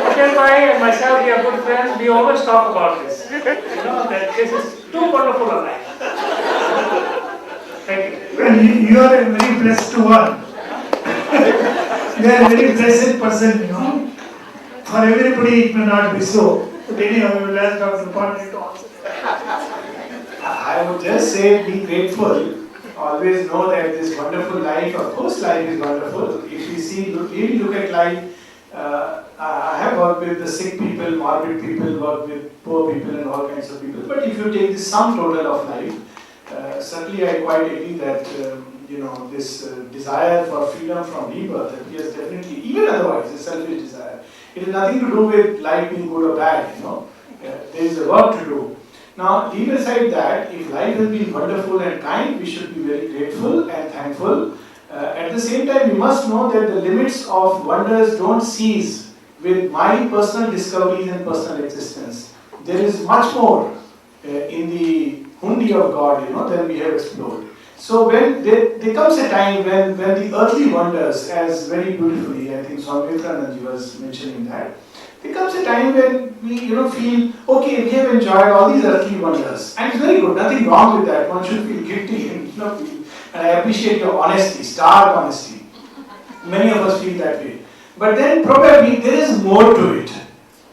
Speaker 10: Patel Bhai and myself, we are good friends. We always talk about this. That this is too wonderful a life. Thank you.
Speaker 2: Well, you are a very blessed one. You are a very blessed person, For everybody it may not be so. But anyhow, I will ask Dr. Pandey to answer.
Speaker 7: I would just say be grateful. Always know that this wonderful life, of course life is wonderful. If we really look at life, I have worked with the sick people, morbid people, worked with poor people and all kinds of people. But if you take the sum total of life, certainly I quite agree that this desire for freedom from rebirth appears definitely, even otherwise, a selfish desire. It has nothing to do with life being good or bad, there is a work to do. Now, leave aside that, if life has been wonderful and kind, we should be very grateful and thankful. At the same time, we must know that the limits of wonders don't cease with my personal discoveries and personal existence. There is much more in the hundi of God, than we have explored. So when there comes a time when the earthly wonders, as very beautifully, I think Swami Mitrananda was mentioning that, there comes a time when we feel, okay, we have enjoyed all these earthly wonders, and it's very good, nothing wrong with that. One should feel guilty and and I appreciate your honesty, stark honesty. Many of us feel that way. But then probably there is more to it.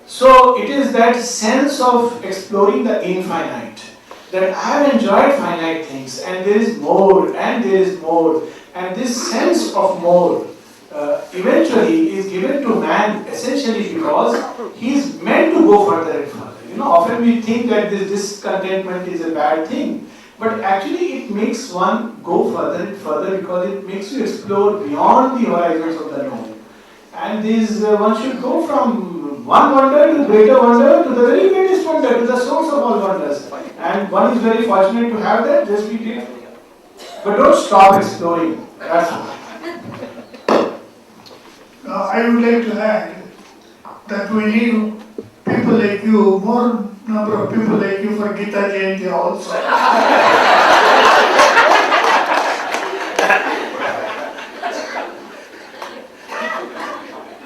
Speaker 7: So it is that sense of exploring the infinite, that I have enjoyed finite things and there is more and there is more, and this sense of more eventually is given to man essentially because he is meant to go further and further. Often we think that this discontentment is a bad thing, but actually it makes one go further and further because it makes you explore beyond the horizons of the known. And one should go from one wonder to greater wonder to the very greatest wonder, to the source of all wonders. And one is very fortunate to have that, just be it. But don't stop exploring. That's all.
Speaker 2: I would like to add that we need people like you, more number of people like you for Gita Jayanti also.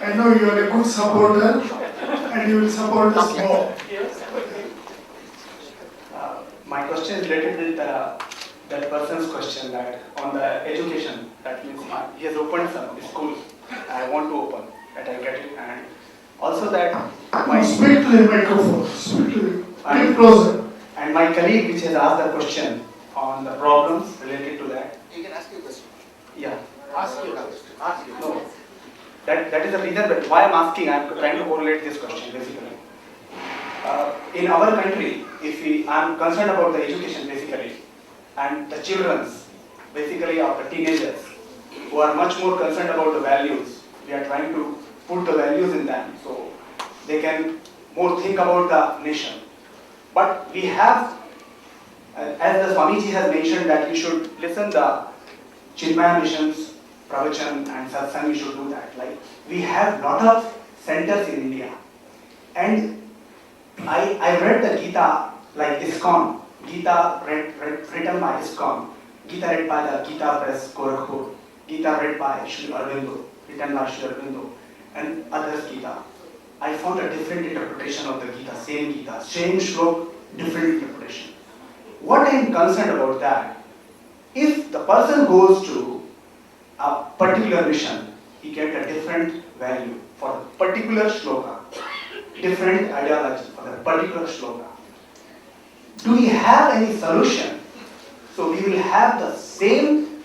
Speaker 2: I know you are a good supporter and you will support us more.
Speaker 6: My question is related with that person's question that on the education, that means he has opened some school. I want to open, that I get it, and also that
Speaker 2: Speak to the microphone. Speak to the Get closer.
Speaker 6: And my colleague which has asked the question on the problems related to that.
Speaker 3: You can ask your question.
Speaker 6: Yeah.
Speaker 3: Ask your question. Ask your
Speaker 6: No. That is the reason but why I'm asking, I'm trying to correlate this question basically. In our country, I'm concerned about the education basically, and the children's, basically of the teenagers, who are much more concerned about the values. We are trying to put the values in them so they can more think about the nation. But we have, as the Swamiji has mentioned, that you should listen the Chinmaya missions, pravachan and satsang, you should do that. Like we have lot of centers in India, and I read the Gita, like ISKCON, Gita written by ISKCON, Gita read by the Gita Press, Gorakhpur, Gita read by Sri Aurobindo, written by Sri Aurobindo, and others Gita. I found a different interpretation of the Gita, same shlok, different interpretation. What I am concerned about that, if the person goes to a particular mission, he gets a different value for a particular shloka, different ideology for a particular shloka. Do we have any solution? So we will have the same.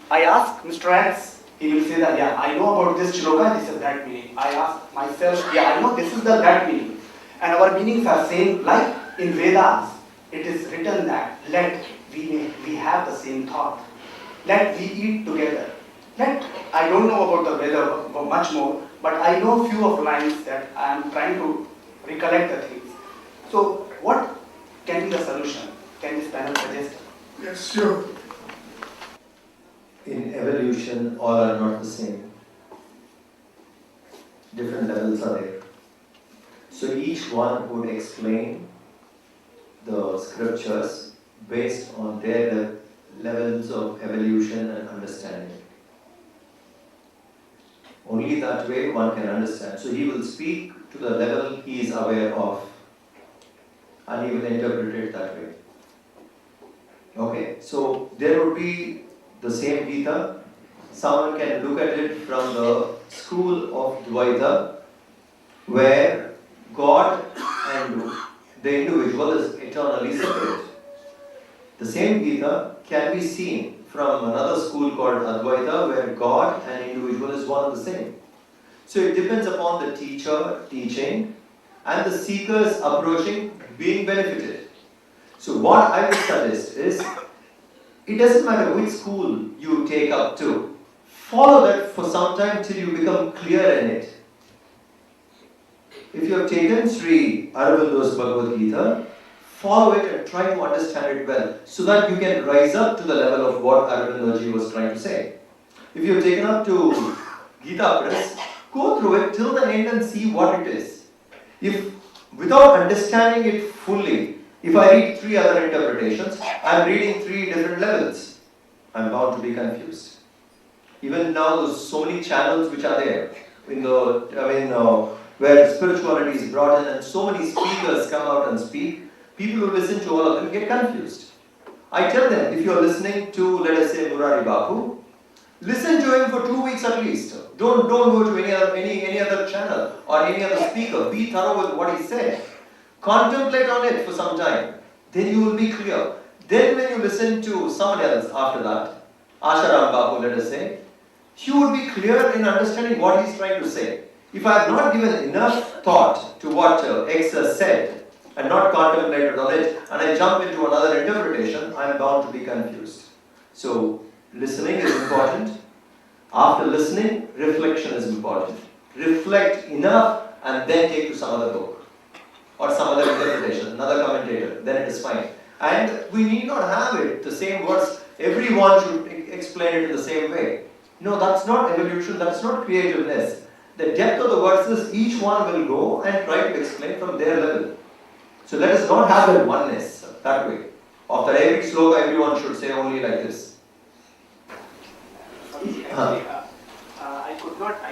Speaker 6: I ask Mr. X, he will say that, yeah, I know about this shloka, this is that meaning. I ask myself, yeah, I know this is that meaning. And our meanings are same, like in Vedas, it is written that we have the same thought. Let we eat together. I don't know about the Veda much more, but I know few of lines that I am trying to recollect the things. So what can be the solution? Can this panel suggest?
Speaker 2: Yes, sure.
Speaker 5: In evolution, all are not the same. Different levels are there. So each one would explain the scriptures based on their levels of evolution and understanding. Only that way one can understand. So he will speak to the level he is aware of, and he will interpret it that way. Okay, so there would be the same Gita. Someone can look at it from the school of Dvaita, where God and the individual is eternally separate. The same Gita can be seen from another school called Advaita, where God and individual is one and the same. So it depends upon the teacher teaching and the seekers approaching being benefited. So what I would suggest is, it doesn't matter which school you take up to. Follow that for some time till you become clear in it. If you have taken Sri Aurobindo's Bhagavad Gita, follow it and try to understand it well, so that you can rise up to the level of what Aurobindoji was trying to say. If you have taken up to Gita Press, go through it till the end and see what it is. If without understanding it fully, if I read 3 other interpretations, I am reading 3 different levels. I'm bound to be confused. Even now, there's so many channels which are there in the, where spirituality is brought in, and so many speakers come out and speak. People who listen to all of them get confused. I tell them, if you're listening to, let us say, Murari Bapu, listen to him for 2 weeks at least. Don't go to any other channel or any other speaker. Be thorough with what he said. Contemplate on it for some time. Then you will be clear. Then when you listen to someone else after that, Asharam Bapu, let us say, you will be clear in understanding what he's trying to say. If I have not given enough thought to what X has said and not contemplated on it, and I jump into another interpretation, I am bound to be confused. So, listening is important. After listening, reflection is important. Reflect enough and then take to some other book or some other interpretation, another commentator, then it is fine. And we need not have it, the same words, everyone should explain it in the same way. No, that's not evolution, that's not creativeness. The depth of the verses, each one will go and try to explain from their level. So let us not have that oneness that way. After every sloka, everyone should say only like this.
Speaker 11: I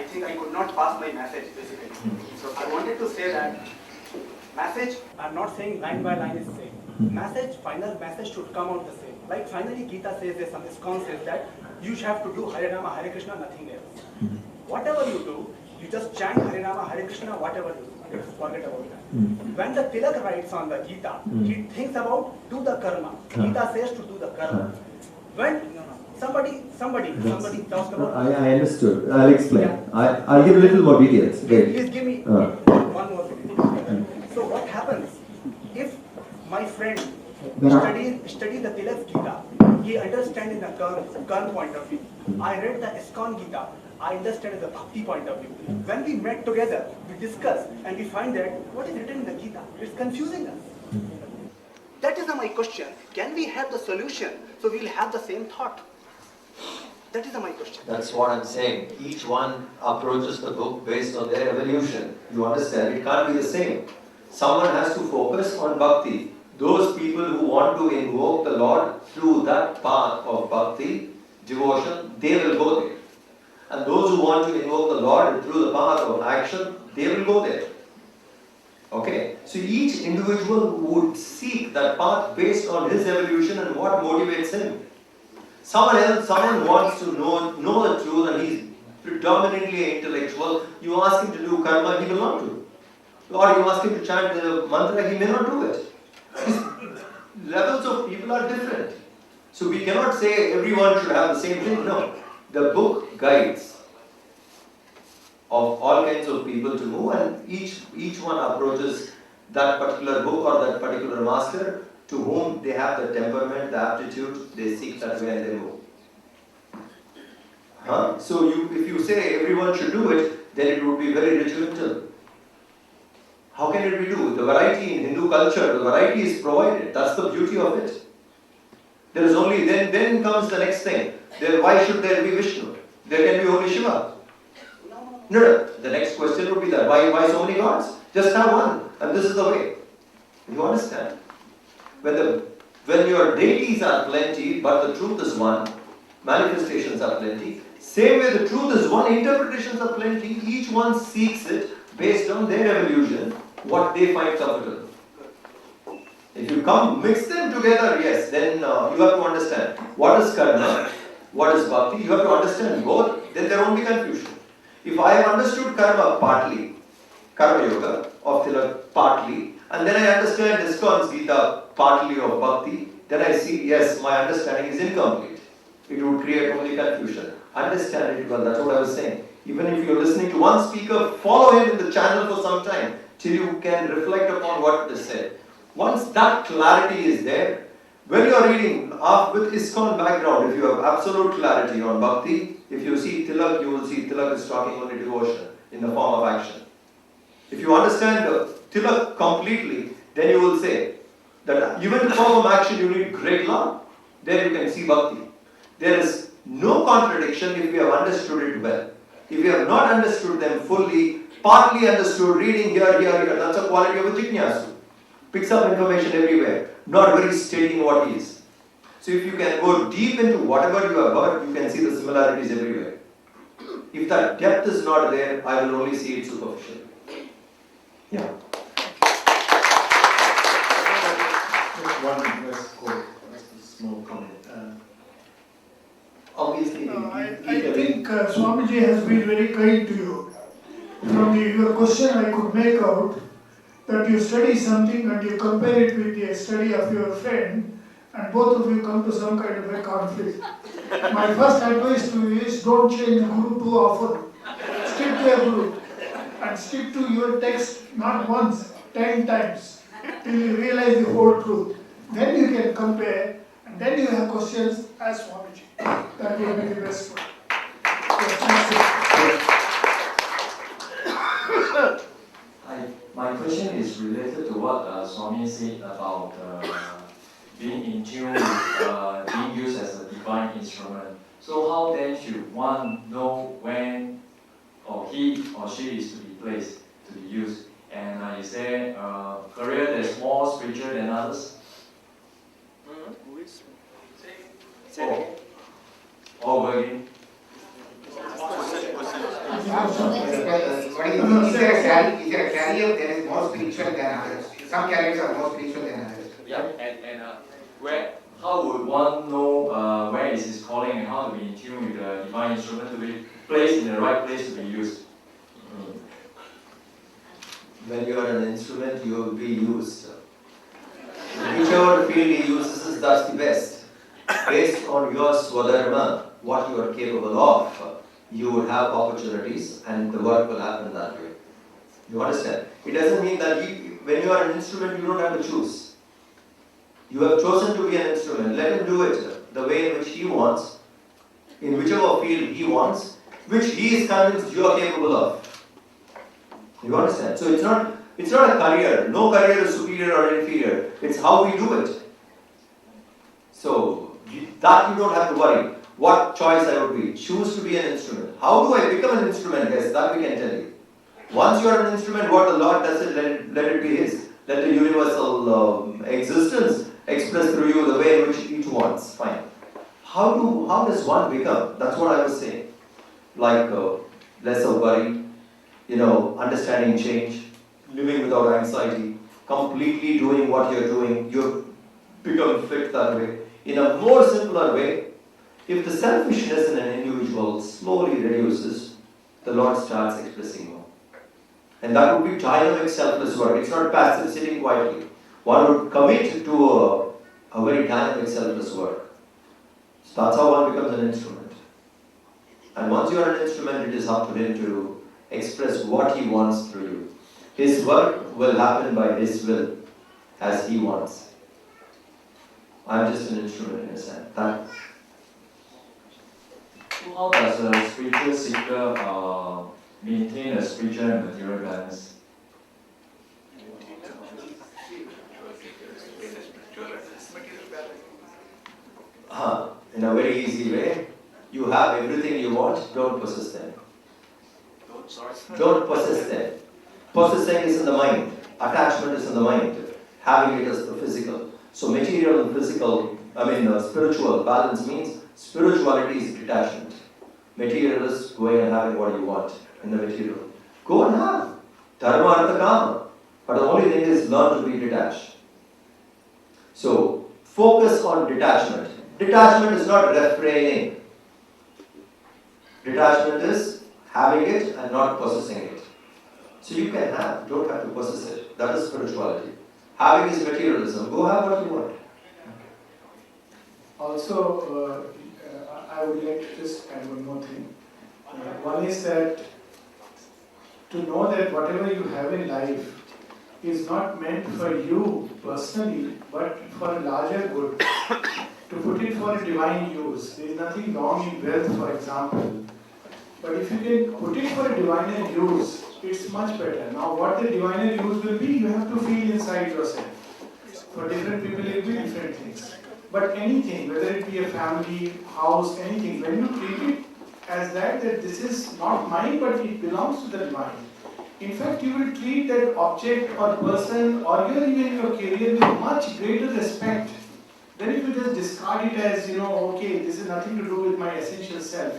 Speaker 11: think I could not pass my message basically. So I wanted to say that message, I'm not saying line by line is the same. Message, final message should come out the same. Like finally Gita says, there's some concept that you have to do Hare Rama, Hare Krishna, nothing else. Whatever you do, you just chant Hare Rama, Hare Krishna, whatever you do. Just forget about that. When the Tilak writes on the Gita, he thinks about do the karma. Gita says to do the karma. When somebody talks about...
Speaker 5: I understood. I'll explain. Yeah. I'll give a little more details.
Speaker 11: Please give me one more detail. So what happens if my friend studies the Tilak Gita, he understands in the Karma point of view. I read the ISKCON Gita, I understand in the Bhakti point of view. When we met together, we discuss and we find that what is written in the Gita, it's confusing us. That is my question. Can we have the solution so we'll have the same thought? That is my question.
Speaker 5: That's what I'm saying. Each one approaches the book based on their evolution. You understand? It can't be the same. Someone has to focus on bhakti. Those people who want to invoke the Lord through that path of bhakti, devotion, they will go there. And those who want to invoke the Lord through the path of action, they will go there. Okay? So each individual would seek that path based on his evolution and what motivates him. Someone wants to know the truth and he's predominantly intellectual. You ask him to do karma, he will not do. Or you ask him to chant the mantra, he may not do it. Levels of people are different. So we cannot say everyone should have the same thing. No. The book guides of all kinds of people to move, and each one approaches that particular book or that particular master to whom they have the temperament, the aptitude, they seek that way and they move. So if you say everyone should do it, then it would be very regimental. How can it be do? The variety in Hindu culture, the variety is provided. That's the beauty of it. There is only, then comes the next thing. Why should there be Vishnu? There can be only Shiva. No. The next question would be that. Why so many gods? Just have one. And this is the way. You understand? When your deities are plenty, but the truth is one, manifestations are plenty. Same way the truth is one, interpretations are plenty. Each one seeks it based on their evolution, what they find comfortable. If you mix them together, yes, then you have to understand what is karma, what is bhakti. You have to understand both, then there won't be confusion. If I have understood karma partly, karma yoga of Tilak partly, and then I understand ISKCON's Gita partly of bhakti, then I see, yes, my understanding is incomplete. It would create only confusion. Understand it well, that's what I was saying. Even if you're listening to one speaker, follow him in the channel for some time till you can reflect upon what is said. Once that clarity is there, when you are reading with ISKCON background, if you have absolute clarity on bhakti, if you see Tilak, you will see Tilak is talking only devotion in the form of action. If you understand Tilak completely, then you will say that even to perform action you need great love. There you can see bhakti. There is no contradiction if you have understood it well. If you have not understood them fully, partly understood, reading here, that's a quality of a jignasu. Picks up information everywhere, not very stating what he is. So So if you can go deep into whatever you have heard, you can see the similarities everywhere. If that depth is not there, I will only see it superficially. Yeah.
Speaker 12: Just one small comment. Obviously,
Speaker 2: I think Swamiji has been very kind to you. From your question, I could make out that you study something and you compare it with the study of your friend, and both of you come to some kind of a conflict. My first advice to you is don't change guru too often. Stick to your guru and stick to your text not once, 10 times, till you realize the whole truth. Then you can compare, and then you have questions as Swamiji. That will be the best one.
Speaker 13: My question is related to what Swami said about being in tune with being used as a divine instrument. So how then should one know when or he or she is to be placed, to be used? And is there a career that is more spiritual than others? Over again.
Speaker 3: Is there a career that is more spiritual than others? Some careers are more spiritual than others.
Speaker 13: Yeah, and how would one know where is his calling and how to be in tune with the divine instrument to be placed in the right place to be used?
Speaker 5: When you are an instrument, you will be used. Whichever field he uses, that's the best. Based on your swadharma, what you are capable of, you would have opportunities and the work will happen that way. You understand? It doesn't mean that when you are an instrument, you don't have to choose. You have chosen to be an instrument. Let him do it the way in which he wants, in whichever field he wants, which he is convinced you are capable of. You understand? So it's not a career. No career is superior or inferior. It's how we do it. So that you don't have to worry. What choice I would be? Choose to be an instrument. How do I become an instrument? Yes, that we can tell you. Once you are an instrument, what the Lord does it, let it be His. Let the universal existence express through you the way in which it wants. Fine. How does one become? That's what I was saying. Like less of worry, understanding change, living without anxiety, completely doing what you're doing. You become fit that way. In a more simpler way, if the selfishness in an individual slowly reduces, the Lord starts expressing more. And that would be dynamic selfless work. It's not passive sitting quietly. One would commit to a very dynamic selfless work. So that's how one becomes an instrument. And once you are an instrument, it is up to him to express what he wants through you. His work will happen by his will, as he wants. I'm just an instrument in a sense.
Speaker 13: How does a spiritual seeker maintain a spiritual and material balance?
Speaker 5: In a very easy way, you have everything you want, don't possess them. Don't possess them. Possessing is in the mind. Attachment is in the mind. Having it as the physical. So material and physical, spiritual balance means spirituality is detachment. Material is going and having what you want in the material. Go and have. Dharma, artha, kama. But the only thing is learn to be detached. So focus on detachment. Detachment is not refraining. Detachment is having it and not possessing it. So you can have, don't have to possess it. That is spirituality. Having is materialism. Go have what you want.
Speaker 7: Also, I would like to just add one more thing. One is that to know that whatever you have in life is not meant for you personally, but for a larger good. To put it for a divine use. There is nothing wrong in wealth, for example. But if you can put it for a diviner use, it's much better. Now, what the diviner use will be, you have to feel inside yourself. For different people, it will be different things. But anything, whether it be a family, house, anything, when you treat it as that this is not mine, but it belongs to the divine. In fact, you will treat that object or person or even your career with much greater respect Then if you just discard it as, okay, this is nothing to do with my essential self,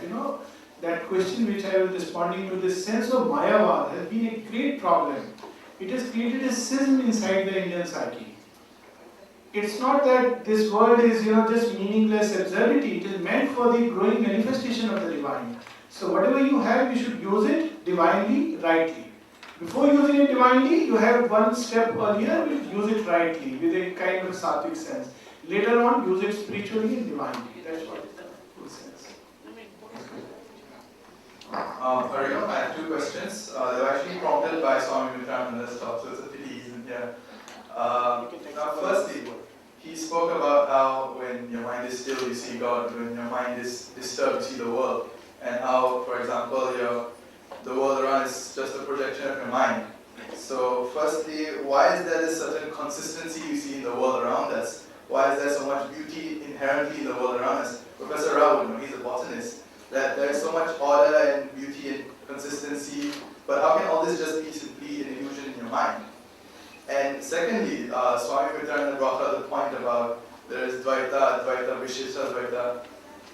Speaker 7: that question which I was responding to, this sense of Mayavad has been a great problem. It has created a schism inside the Indian psyche. It's not that this world is, just meaningless absurdity. It is meant for the growing manifestation of the divine. So whatever you have, you should use it divinely, rightly. Before using it divinely, you have one step earlier, use it rightly, with a kind of sattvic sense. Later on, use it spiritually and divinely. That's what it sense.
Speaker 14: Ariel, I have two questions. They were actually prompted by Swami Mitrananda's talk, so it's a pity he isn't here. Now, firstly, he spoke about how when your mind is still, you see God, when your mind is disturbed, you see the world, and how, for example, the world around is just a projection of your mind. So, firstly, why is there this certain consistency you see in the world around us? Why is there so much beauty inherently in the world around us? Professor Rao, he's a botanist, that there is so much order and beauty and consistency, but how can all this just be simply an illusion in your mind? And secondly, Swami Mitrananda brought up the point about there is Dvaita, Advaita, Vishishta Dvaita.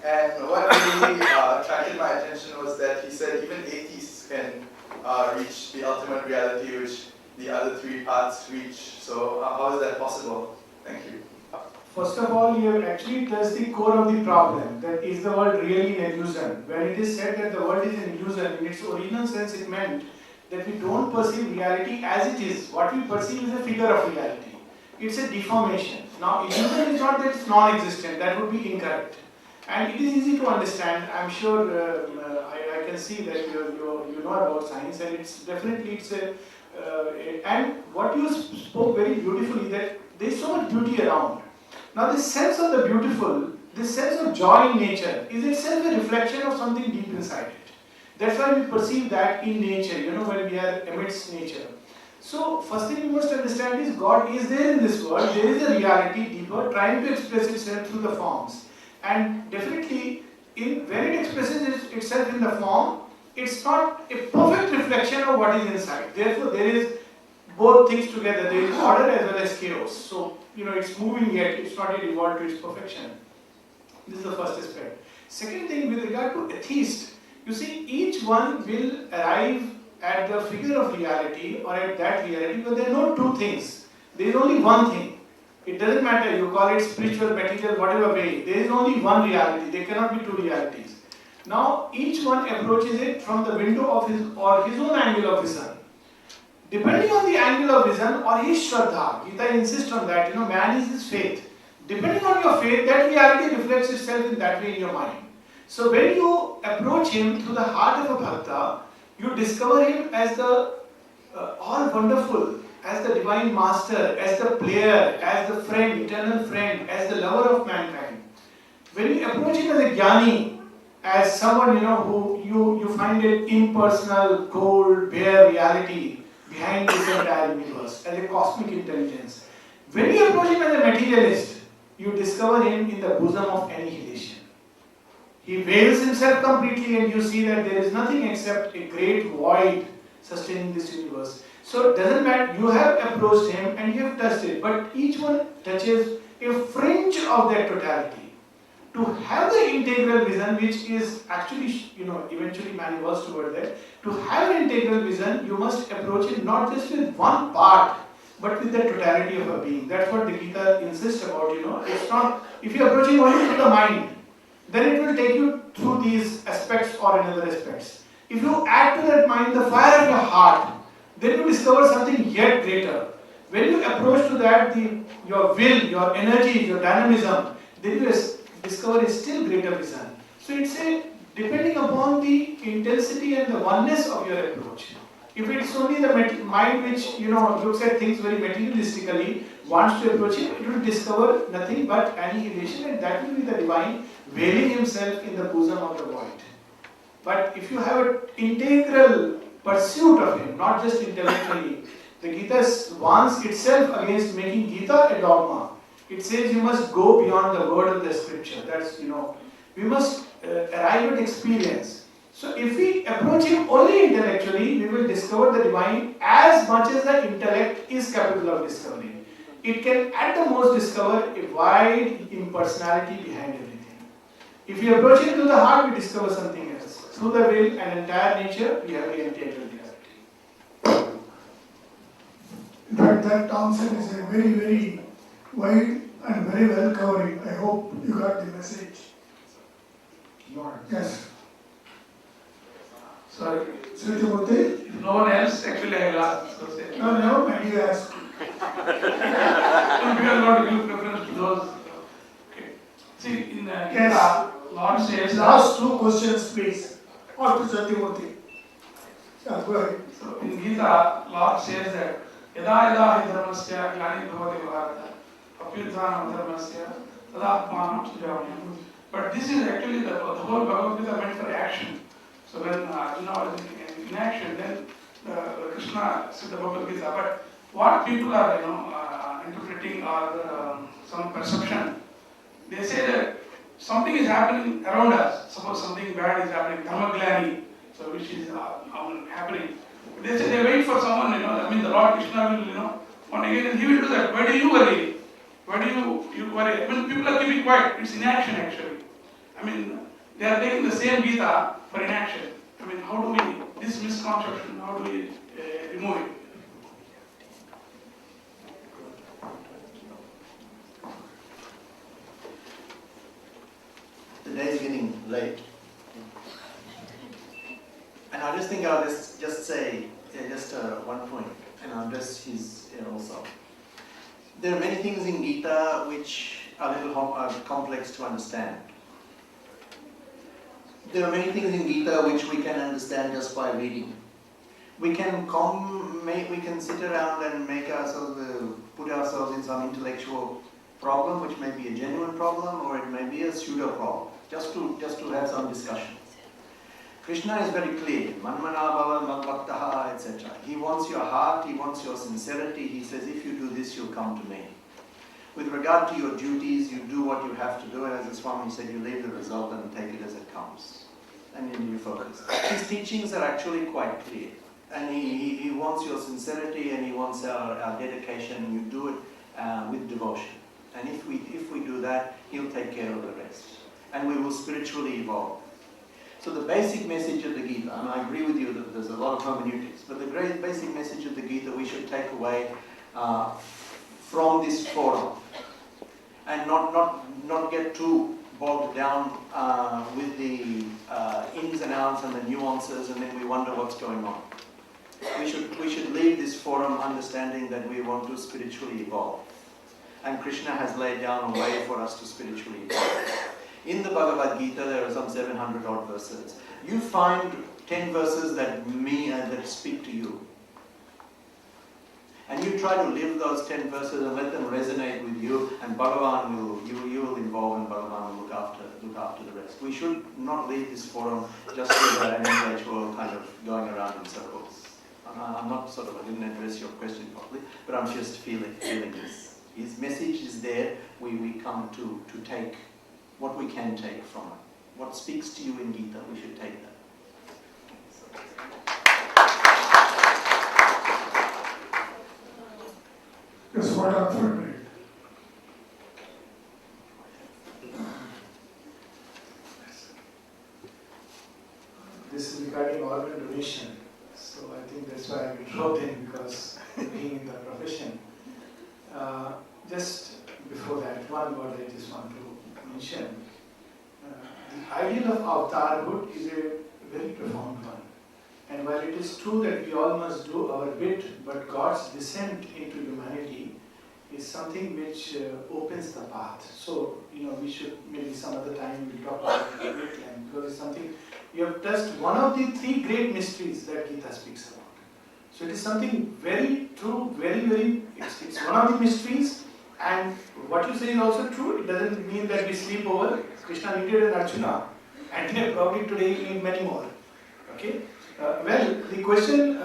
Speaker 14: And what really attracted my attention was that he said even atheists can reach the ultimate reality which the other three paths reach. So how is that possible? Thank you.
Speaker 7: First of all, you have actually touched the core of the problem, that is the world really an illusion? When it is said that the world is an illusion, in its original sense it meant that we don't perceive reality as it is. What we perceive is a figure of reality. It's a deformation. Now, illusion is not that it's non-existent, that would be incorrect. And it is easy to understand. I'm sure I can see that you know about science, and it's definitely and what you spoke very beautifully, that there's so much beauty around. Now, this sense of the beautiful, this sense of joy in nature is itself a reflection of something deep inside it. That's why we perceive that in nature, when we are amidst nature. So, first thing we must understand is God is there in this world. There is a reality deeper trying to express itself through the forms. And definitely, when it expresses itself in the form, it's not a perfect reflection of what is inside. Therefore, there is both things together. There is order as well as chaos. So, it's moving yet. It's not yet evolved to its perfection. This is the first aspect. Second thing, with regard to atheist, you see, each one will arrive at the figure of reality or at that reality, but there are no two things. There is only one thing. It doesn't matter, you call it spiritual, material, whatever way. There is only one reality. There cannot be two realities. Now, each one approaches it from the window of his own angle of vision. Depending on the angle of vision or his Shraddha, Gita insists on that, man is his faith. Depending on your faith, that reality reflects itself in that way in your mind. So when you approach him through the heart of a bhakta, you discover him as the all wonderful, as the divine master, as the player, as the friend, eternal friend, as the lover of mankind. When you approach him as a jnani, as someone who you find it impersonal, cold, bare reality behind this entire universe, as a cosmic intelligence. When you approach him as a materialist, you discover him in the bosom of annihilation. He veils himself completely, and you see that there is nothing except a great void sustaining this universe. So it doesn't matter, you have approached him and you have touched it, but each one touches a fringe of that totality. To have the integral vision, which is actually, eventually man evolves toward that, to have an integral vision, you must approach it not just with one part, but with the totality of a being. That's what the Gita insists about, It's not, if you approach it only through the mind, then it will take you through these aspects or another aspects. If you add to that mind the fire of your heart, then you discover something yet greater. When you approach to that, your will, your energy, your dynamism, then you discover a still greater vision. So it's depending upon the intensity and the oneness of your approach. If it's only the mind which looks at things very materialistically, wants to approach it, it will discover nothing but annihilation, and that will be the divine veiling himself in the bosom of the void. But if you have an integral pursuit of him, not just intellectually, the Gita warns itself against making Gita a dogma. It says you must go beyond the word of the scripture. That's, we must arrive at experience. So if we approach him only intellectually, we will discover the divine as much as the intellect is capable of discovering. it can at the most discover a wide impersonality behind everything. If we approach it through the heart, we discover something else. Through the will and entire nature, we have the integral reality.
Speaker 2: That answer is a very, very wide and very well covering. I hope you got the message. Yes.
Speaker 10: Sorry.
Speaker 2: Sritimurti?
Speaker 10: If no one else, actually I will ask. So say.
Speaker 2: No, never mind, you ask.
Speaker 10: We are not give preference to those. Okay. See, in Gita, Lord says.
Speaker 2: Last two questions, please. After Sritimurti. Yeah, go ahead.
Speaker 10: So in Gita, Lord says that Yada yada hi dharmasya glani bhavati bharata apyudhanam dharmasya tadatmanam sujamya. But this is actually the whole Bhagavad Gita meant for action. So when Arjuna was in action, then Krishna said the Bhagavad Gita. But what people are interpreting or some perception, they say that something is happening around us. Suppose something bad is happening, dharmaglani, so which is happening. They say they wait for someone, I mean the Lord Krishna will, one again, and he will do that. Why do you worry? Why do you worry? I mean, people are keeping quiet. It's inaction actually. I mean, they are taking the same Gita for inaction. I mean, how do we, this misconception, how do we remove it?
Speaker 4: The day is getting late. And I just think I'll just say one point, and I'll address his also. There are many things in Gita which are a little complex to understand. There are many things in Gita which we can understand just by reading. We can sit around and make ourselves, put ourselves in some intellectual problem, which may be a genuine problem, or it may be a pseudo problem, just to have some discussion. Krishna is very clear, manmanabhava madbhaktaha, etc. He wants your heart, he wants your sincerity. He says, if you do this, you'll come to me. With regard to your duties, you do what you have to do, and as the Swami said, you leave the result and take it as it comes. And then you focus. His teachings are actually quite clear. And he wants your sincerity, and he wants our dedication, and you do it with devotion. And if we do that, he'll take care of the rest. And we will spiritually evolve. So the basic message of the Gita, and I agree with you that there's a lot of hermeneutics, but the great basic message of the Gita we should take away from this forum, and not get too bogged down with the ins and outs and the nuances, and then we wonder what's going on. We should leave this forum understanding that we want to spiritually evolve, and Krishna has laid down a way for us to spiritually evolve. In the Bhagavad Gita, there are some 700 odd verses. You find 10 verses that speak to you. And you try to live those 10 verses and let them resonate with you, and Bhagavan you will involve, and Bhagavan will look after the rest. We should not leave this forum just with an intellectual kind of going around in circles. I'm not I didn't address your question properly, but I'm just feeling this. His message is there. We come to take what we can take from it. What speaks to you in Gita, we should take that.
Speaker 2: Just one up for a minute.
Speaker 7: This is regarding organ donation. So I think that's why I dropped in, because being in the profession. Just before that, one word I just want to mention. The ideal of avatarhood is a very profound one. And while it is true that we all must do our bit, but God's descent into humanity is something which opens the path. So, we should maybe some other time we'll talk about it a bit, because it's something you have touched one of the 3 great mysteries that Gita speaks about. So it is something very true, it's one of the mysteries, and what you say is also true. It doesn't mean that we sleep over. Krishna needed an Arjuna, and probably today he need many more. Okay? Well, the question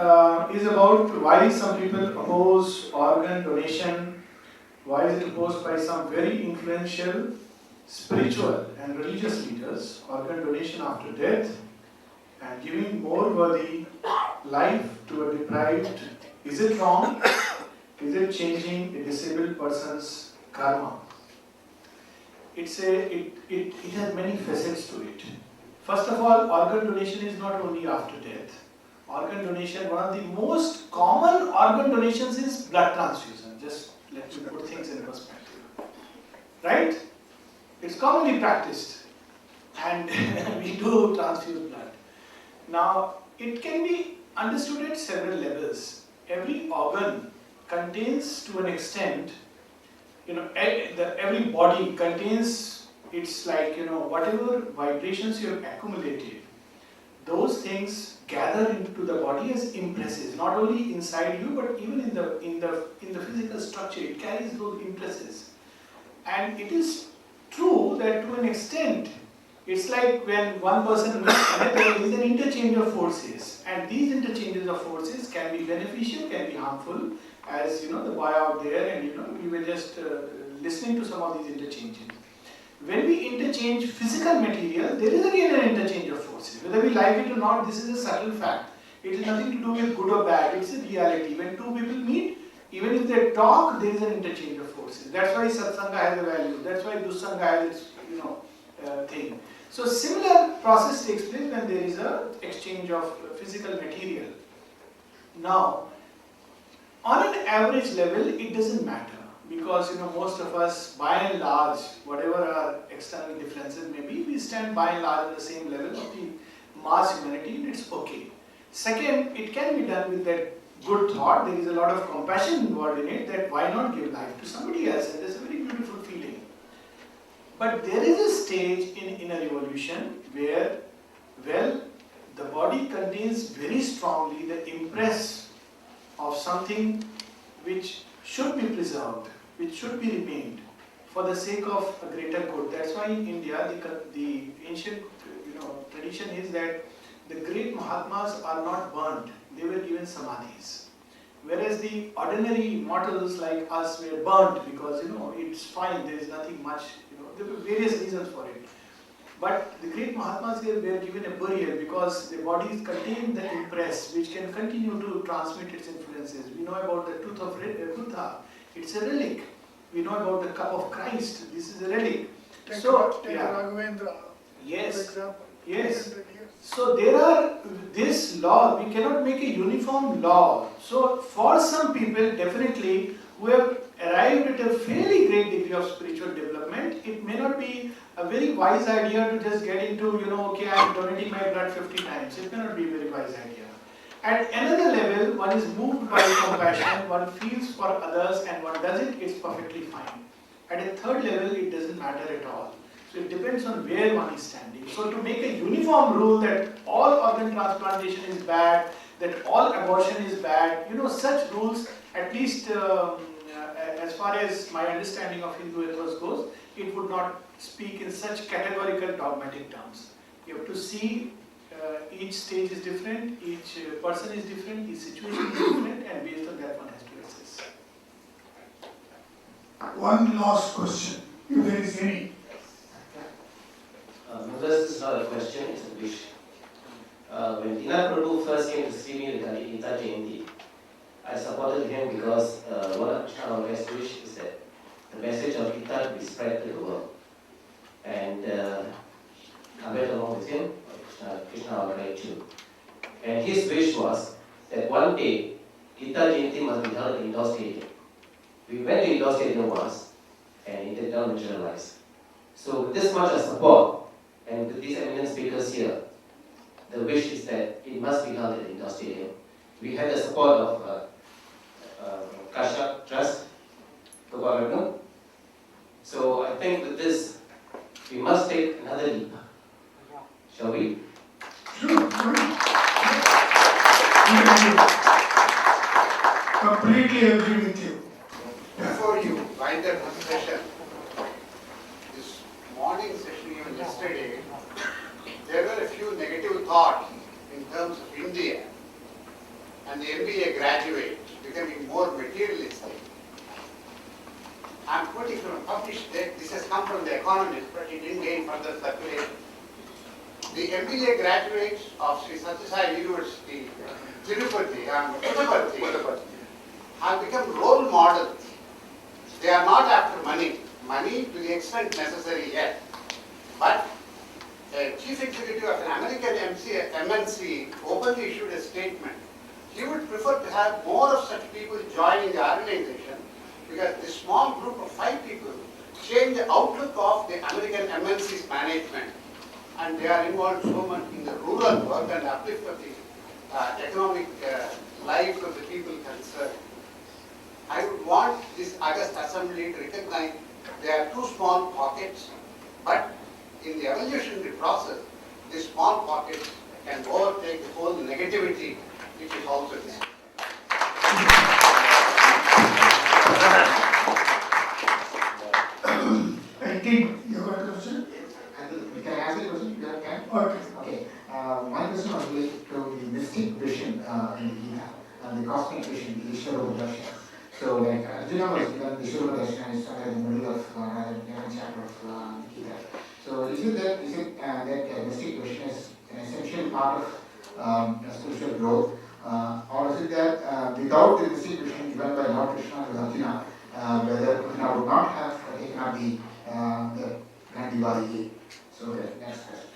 Speaker 7: is about why some people oppose organ donation. Why is it opposed by some very influential spiritual and religious leaders? Organ donation after death and giving more worthy life to a deprived. Is it wrong? is it changing a disabled person's karma? It has many facets to it. First of all, organ donation is not only after death. Organ donation, one of the most common organ donations is blood transfusion. Just let me put things in perspective. Right? It's commonly practiced. And we do transfuse blood. Now, it can be understood at several levels. Every organ contains, to an extent, every body contains, it's like, whatever vibrations you have accumulated, those things gather into the body as impresses, not only inside you, but even in the physical structure, it carries those impresses. And it is true that to an extent, it's like when one person meets another, there is an interchange of forces, and these interchanges of forces can be beneficial, can be harmful, as the boy out there, and we were just listening to some of these interchanges. When we interchange physical material, there is again an interchange of forces. Whether we like it or not, this is a subtle fact. It has nothing to do with good or bad, it's a reality. When two people meet, even if they talk, there is an interchange of forces. That's why satsanga has a value, that's why dussanga has its thing. So similar process takes place when there is a exchange of physical material. Now, on an average level, it doesn't matter because most of us, by and large, whatever our external differences may be, we stand by and large on the same level of the mass humanity, and it's okay. Second, it can be done with that good thought. There is a lot of compassion involved in it. That why not give life to somebody else? And there's a very beautiful feeling. But there is a stage in inner evolution where, the body contains very strongly the impress of something which should be preserved, which should be remained for the sake of a greater good. That's why in India, the ancient tradition is that the great Mahatmas are not burnt, they were given samadhis. Whereas the ordinary mortals like us were burnt because it's fine, there is nothing much, there were various reasons for it. But the great Mahatmas were given a burial because their bodies contain the impress which can continue to transmit its influences. We know about the tooth of Buddha, it's a relic. We know about the cup of Christ, this is a relic.
Speaker 2: Take Raghavendra,
Speaker 7: yes,
Speaker 2: for example.
Speaker 7: Yes. So there are this law, we cannot make a uniform law. So for some people, definitely, who have arrived at a fairly great degree of spiritual development, it may not be a very wise idea to just get into, okay, I am donating my blood 50 times. It may not be a very wise idea. At another level, one is moved by compassion, one feels for others and one does it, it's perfectly fine. At a third level, it doesn't matter at all. So it depends on where one is standing. So to make a uniform rule that all organ transplantation is bad, that all abortion is bad, such rules, at least as far as my understanding of Hindu ethos goes, it would not speak in such categorical dogmatic terms. You have to see each stage is different, each person is different, each situation is different, and based on that one has to assess.
Speaker 2: One last question, if there is any.
Speaker 15: This is not a question, it's a wish. When Dina Prabhu first came to see me regarding Gita Jayanti, I supported him because one of Krishna's best wish is that the message of Gita be spread to the world. And I went along with him, Krishna already too. And his wish was that one day Gita Jayanti must be held in Indore Stadium. We went to Indore Stadium once and it did not materialize. So with this much of support, and with these eminent speakers here, the wish is that it must be held at Indore Stadium. We had the support of Kashyap Trust, Gopal. So I think with this, we must take another leap. Shall we?
Speaker 2: Completely agree with you.
Speaker 16: Before you wind up this session, this morning session, even yesterday, there were a few negative thoughts in terms of India and the MBA graduates becoming more materialistic. I'm quoting from a published text. This has come from The Economist, but it didn't gain further circulation. The MBA graduates of Sri Satyasai University, Tirupati, have become role models money to the extent necessary yet. But a chief executive of an American MNC openly issued a statement. He would prefer to have more of such people joining the organization because this small group of 5 people change the outlook of the American MNC's management, and they are involved so much in the rural work and uplift of the economic lives of the people concerned. I would want this August Assembly to recognize there are 2 small pockets, but in the evolutionary process, these small pockets can overtake the whole negativity which is also there.
Speaker 2: I think you got a question?
Speaker 17: Can I ask a question? You have time?
Speaker 2: Okay.
Speaker 17: Okay. My question was related to the mystic vision in the Gita and the cosmic vision, the Ishvara. So, like Arjuna was given the Ishvara is somewhere in the middle of another 11th chapter of Gita. So, is it that mystic vision is an essential part of spiritual growth, or is it that without the mystic vision given by Lord Krishna to Arjuna, whether Krishna would not have taken up the Gandhi. So next question.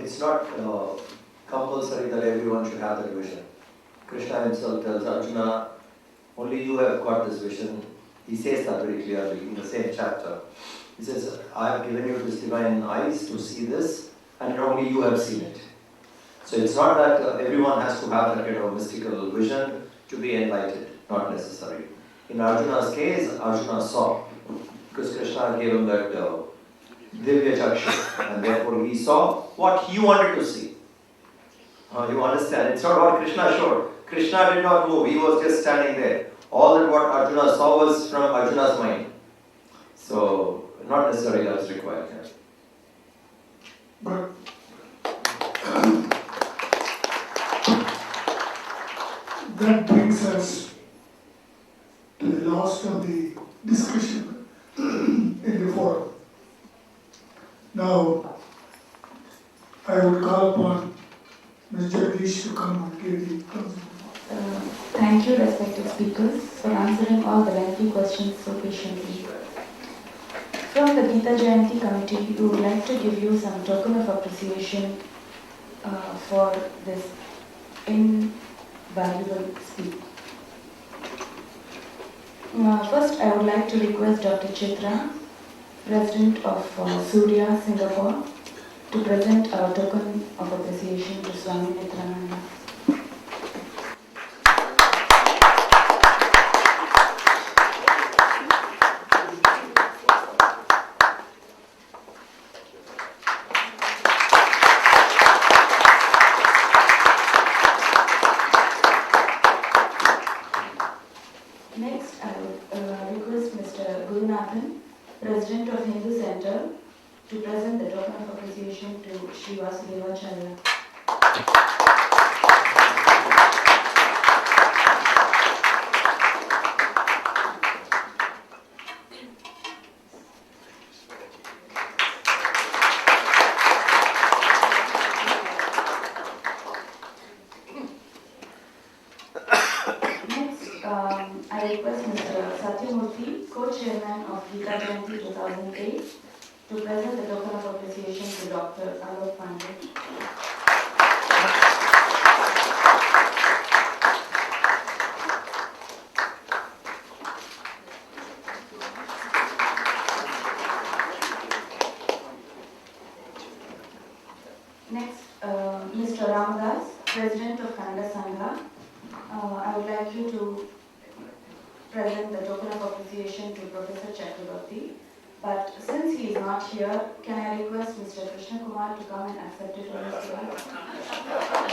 Speaker 5: It's not compulsory that everyone should have that vision. Krishna himself tells Arjuna, only you have got this vision. He says that very clearly in the same chapter. He says, I have given you this divine eyes to see this, and only you have seen it. So it's not that everyone has to have that kind of mystical vision to be enlightened, not necessary. In Arjuna's case, Arjuna saw, because Krishna gave him that Divya Chaksha, and therefore he saw what he wanted to see. You understand? It's not what Krishna showed. Krishna did not move, he was just standing there. All that what Arjuna saw was from Arjuna's mind. So, not necessarily that is required here.
Speaker 2: But that brings us to the last of the discussion in the forum. Now, I would call upon Ms. Jagdish to come and give the closing.
Speaker 1: Thank you, respected speakers, for answering all the lengthy questions so patiently. From the Gita Jayanti committee, we would like to give you some token of appreciation for this invaluable speech. First, I would like to request Dr. Chitra, President of Surya, Singapore, to present our token of appreciation to Swami Mitrananda. Next, I would request Mr. Gurunathan, President of Hindu Center, to present the token of appreciation to Sri Vasudevacharya. I request Mr. Satyamurthy, Co-Chairman of Gita Jayanti 2008, to present the token of appreciation to Dr. Alok Pandey. Next, Mr. Ramadas, President of Kannada Sangha. I would like you to present the token of appreciation to Professor Chakraborty. But since he is not here, can I request Mr. Krishna Kumar to come and accept it on his behalf?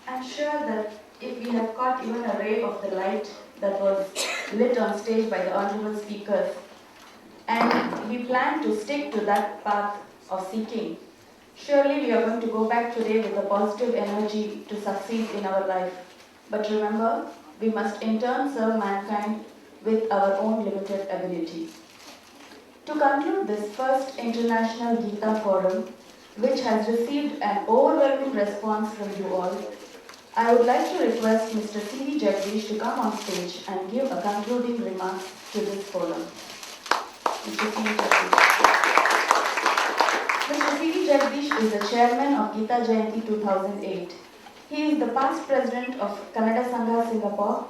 Speaker 1: I'm sure that if we have caught even a ray of the light that was lit on stage by the honorable speakers, and we plan to stick to that path of seeking, Surely we are going to go back today with a positive energy to succeed in our life. But remember, we must in turn serve mankind with our own limited ability. To conclude this first International Gita Forum, which has received an overwhelming response from you all, I would like to request Mr. C.V. Jagdish to come on stage and give a concluding remark to this forum. Mr. C.V. Jagdish. Mr. C.V. Jagdish is the chairman of Gita Jayanti 2008. He is the past president of Kannada Sangha Singapore.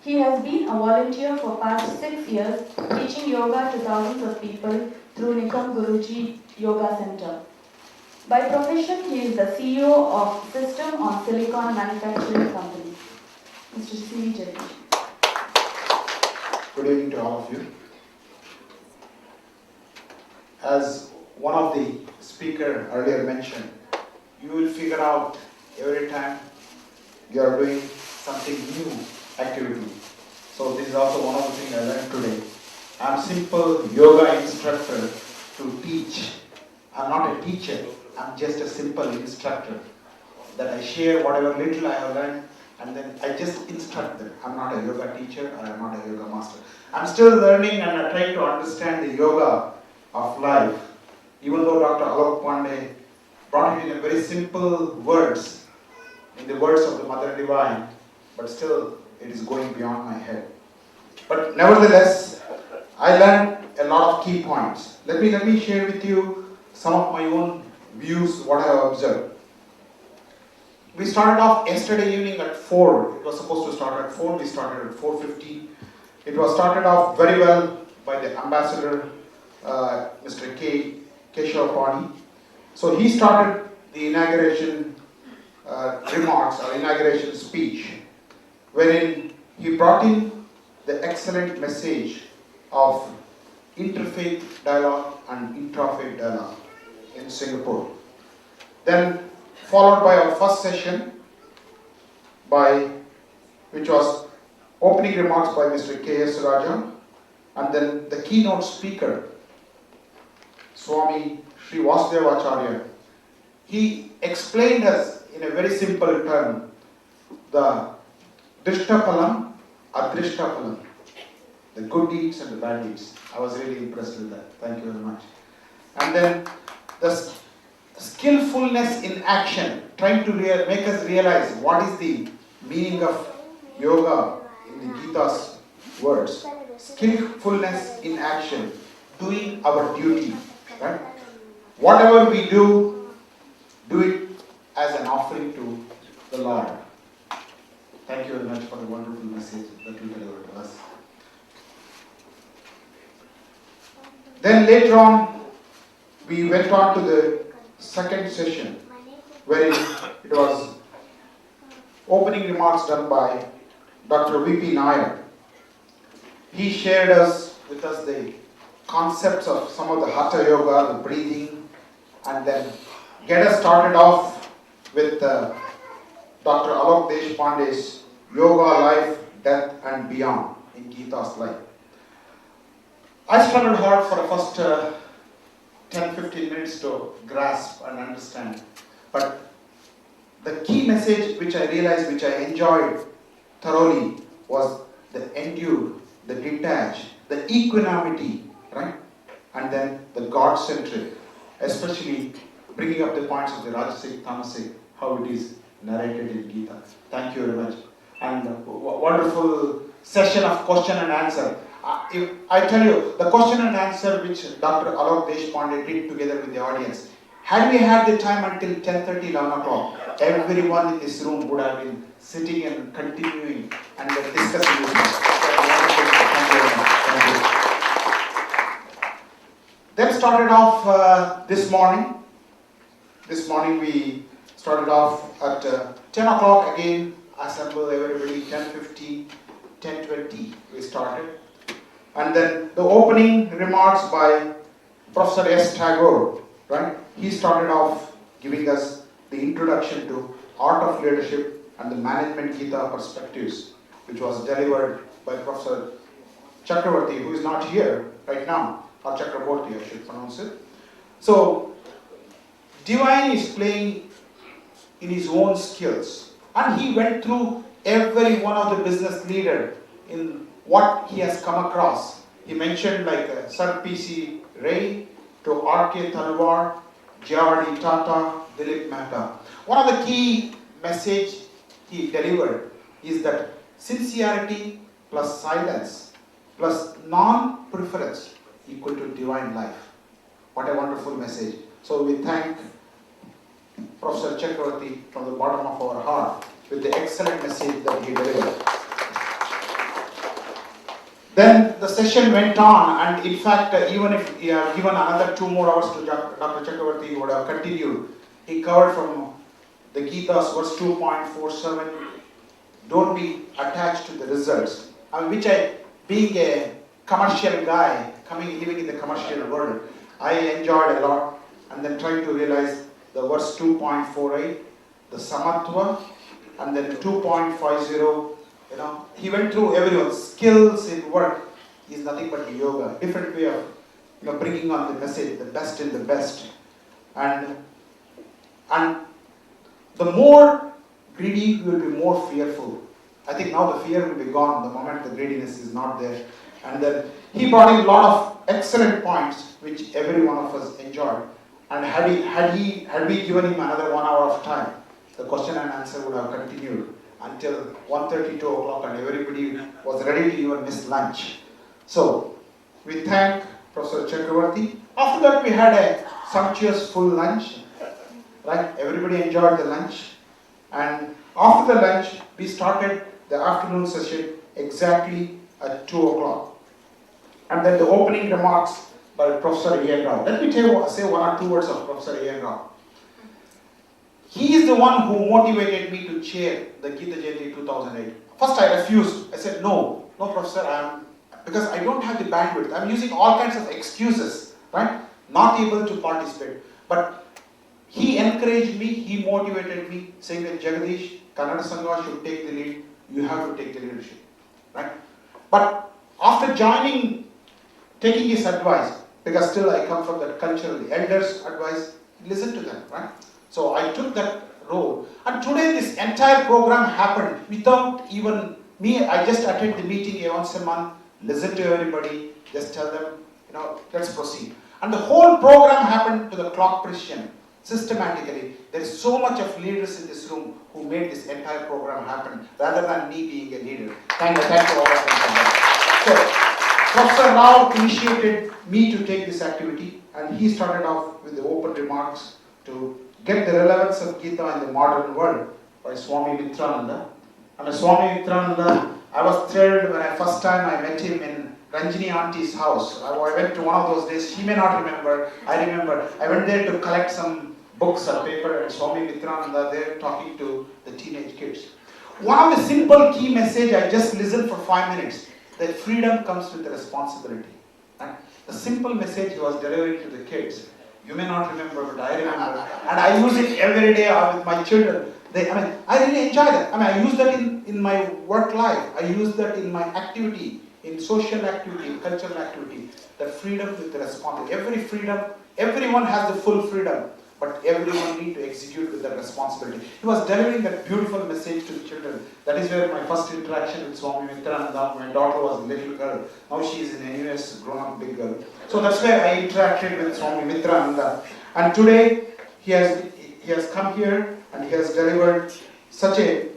Speaker 1: He has been a volunteer for past 6 years, teaching yoga to thousands of people through Nikam Guruji Yoga Center. By profession, he is the CEO of System on Silicon Manufacturing Company. Mr. C.V. Jagdish.
Speaker 18: Good evening to all of you. As one of the speaker earlier mentioned, you will figure out every time you are doing something new activity. So this is also one of the things I learned today. I am a simple yoga instructor to teach. I am not a teacher, I am just a simple instructor that I share whatever little I have learned and then I just instruct them. I am not a yoga teacher or I am not a yoga master. I am still learning and I am trying to understand the yoga of life. Even though Dr. Alok Pandey brought it in a very simple words, in the words of the Mother Divine, but still it is going beyond my head. But nevertheless, I learned a lot of key points. Let me share with you some of my own views, what I have observed. We started off yesterday evening at 4. It was supposed to start at 4. We started at 4:50. It was started off very well by the ambassador, Mr. Keshav Pani. So he started the inauguration remarks or inauguration speech, wherein he brought in the excellent message of interfaith dialogue and intrafaith dialogue in Singapore. Then followed by our first session, which was opening remarks by Mr. K.S. Rajan, and then the keynote speaker, Swami Sri Vasudevacharya. He explained us in a very simple term the Drishtapalam, Adrishtapalam, the good deeds and the bad deeds. I was really impressed with that. Thank you very much. And then the skillfulness in action, trying to make us realize what is the meaning of yoga in the Gita's words. Skillfulness in action, doing our duty. Right? Whatever we do it as an offering to the Lord. Thank you very much for the wonderful message that you delivered to us. Then later on, we went on to the second session, wherein it was opening remarks done by Dr. V.P. Nair. He shared with us the concepts of some of the Hatha Yoga, the breathing, and then get us started off with Dr. Alok Pandey's Yoga, Life, Death and Beyond in Gita's life. I struggled hard for the first 10-15 minutes to grasp and understand, but the key message which I realized, which I enjoyed thoroughly, was the endure, the detach, the equanimity, right? And then the God-centric, especially bringing up the points of the Rajasic, Tamasic, how it is narrated in Gita. Thank you very much. And a wonderful session of question and answer. If I tell you, the question and answer which Dr. Alok Pandey did together with the audience, had we had the time until 10:30, 11 o'clock, everyone in this room would have been sitting and continuing and discussing with us. Thank you. Then started off this morning. This morning we started off at 10 o'clock again, assemble everybody, 10:15, 10:20 we started. And then the opening remarks by Professor S. Tagore, right? He started off giving us the introduction to Art of Leadership and the Management Gita Perspectives, which was delivered by Professor Chakravarti, who is not here right now, or Chakraborty I should pronounce it. So, divine is playing in his own skills. And he went through every one of the business leader in what he has come across. He mentioned like Sir P.C. Ray to R.K. Talwar, J.R.D. Tata, Dilip Mehta. One of the key message he delivered is that sincerity plus silence plus non-preference equal to divine life. What a wonderful message. So we thank Professor Chakravarti from the bottom of our heart with the excellent message that he delivered. Then the session went on, and in fact, even if he had given another 2 more hours to Dr. Chakravarti, he would have continued. He covered from the Gita's verse 2.47, don't be attached to the results. Which I, being a commercial guy, living in the commercial world, I enjoyed a lot, and then trying to realize the verse 2.48, the samatva, and then 2.50, he went through everyone's skills in work is nothing but yoga, different way of bringing on the message, the best in the best. And the more greedy, you will be more fearful. I think now the fear will be gone the moment the greediness is not there. And then he brought in a lot of excellent points which every one of us enjoyed. And had we given him another 1 hour of time, the question and answer would have continued until 1:30, 2 o'clock, and everybody was ready to even miss lunch. So we thank Professor Chakravarti. After that, we had a sumptuous full lunch. Right? Everybody enjoyed the lunch. And after the lunch, we started the afternoon session exactly at 2 o'clock. And then the opening remarks by Professor N Rao. Let me say 1 or 2 words of Professor N Rao. He is the one who motivated me to chair the Gita Jayanti 2008. First I refused. I said, no, Professor, because I don't have the bandwidth. I'm using all kinds of excuses, right? Not able to participate. But he encouraged me, he motivated me, saying that Jagadish, Kannada Sangha should take the lead, you have to take the leadership, right? But after taking his advice, because still I come from that cultural elders' advice, listen to them, right? So I took that role. And today this entire program happened without even me. I just attend the meeting once a month, listen to everybody, just tell them, let's proceed. And the whole program happened to the clock precision, systematically. There is so much of leaders in this room who made this entire program happen, rather than me being a leader. Thank you all of them. So, Professor Rao initiated me to take this activity, and he started off with the open remarks to get the relevance of Gita in the modern world by Swami Mitrananda. And Swami Mitrananda, I was thrilled when first time I met him in Ranjini auntie's house. I went to one of those days, she may not remember, I remember. I went there to collect some books or paper, and Swami Mitrananda there talking to the teenage kids. One of the simple key message, I just listened for 5 minutes, that freedom comes with responsibility. Right? The simple message he was delivering to the kids. You may not remember, but I remember. And I use it every day with my children. I really enjoy that. I use that in my work life. I use that in my activity, in social activity, in cultural activity. The freedom with the responsibility. Everyone has the full freedom, but everyone needs to execute with the responsibility. He was delivering that beautiful message to the children. That is where my first interaction with Swami Mitrananda. My daughter was a little girl. Now she is in NUS, grown up big girl. So that's where I interacted with Swami Mitrananda. And today he has come here and he has delivered such a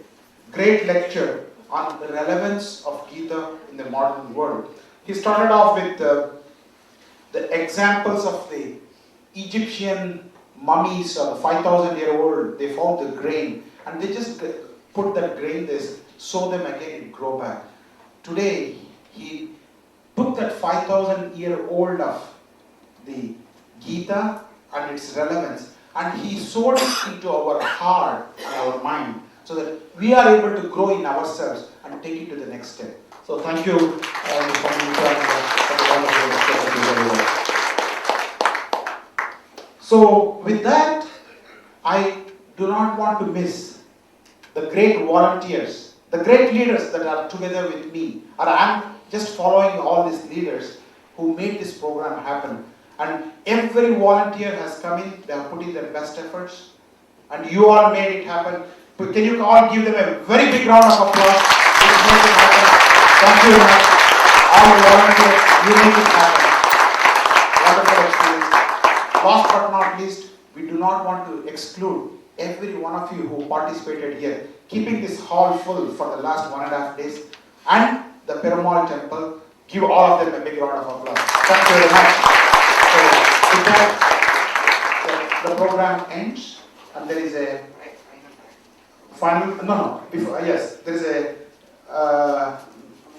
Speaker 18: great lecture on the relevance of Gita in the modern world. He started off with the examples of the Egyptian mummies of the 5,000-year-old. They found the grain and they just put that grain, they sow them again, it grow back. Today he took that 5,000-year-old of the Gita and its relevance, and he sowed it into our heart and our mind, so that we are able to grow in ourselves and take it to the next step. So thank you, for the wonderful lecture. So with that, I do not want to miss the great volunteers, the great leaders that are together with me, or I'm just following all these leaders who made this program happen. And every volunteer has come in, they have put in their best efforts, and you all made it happen. But can you all give them a very big round of applause? It made it happen. Thank you very much. All the volunteers, you made it happen. Wonderful experience. Last but not least, we do not want to exclude every one of you who participated here, keeping this hall full for the last 1.5 days, and the Perumal temple. Give all of them a big round of applause. Thank you very much. So, with that, the program ends, and there is a final, yes, there is a,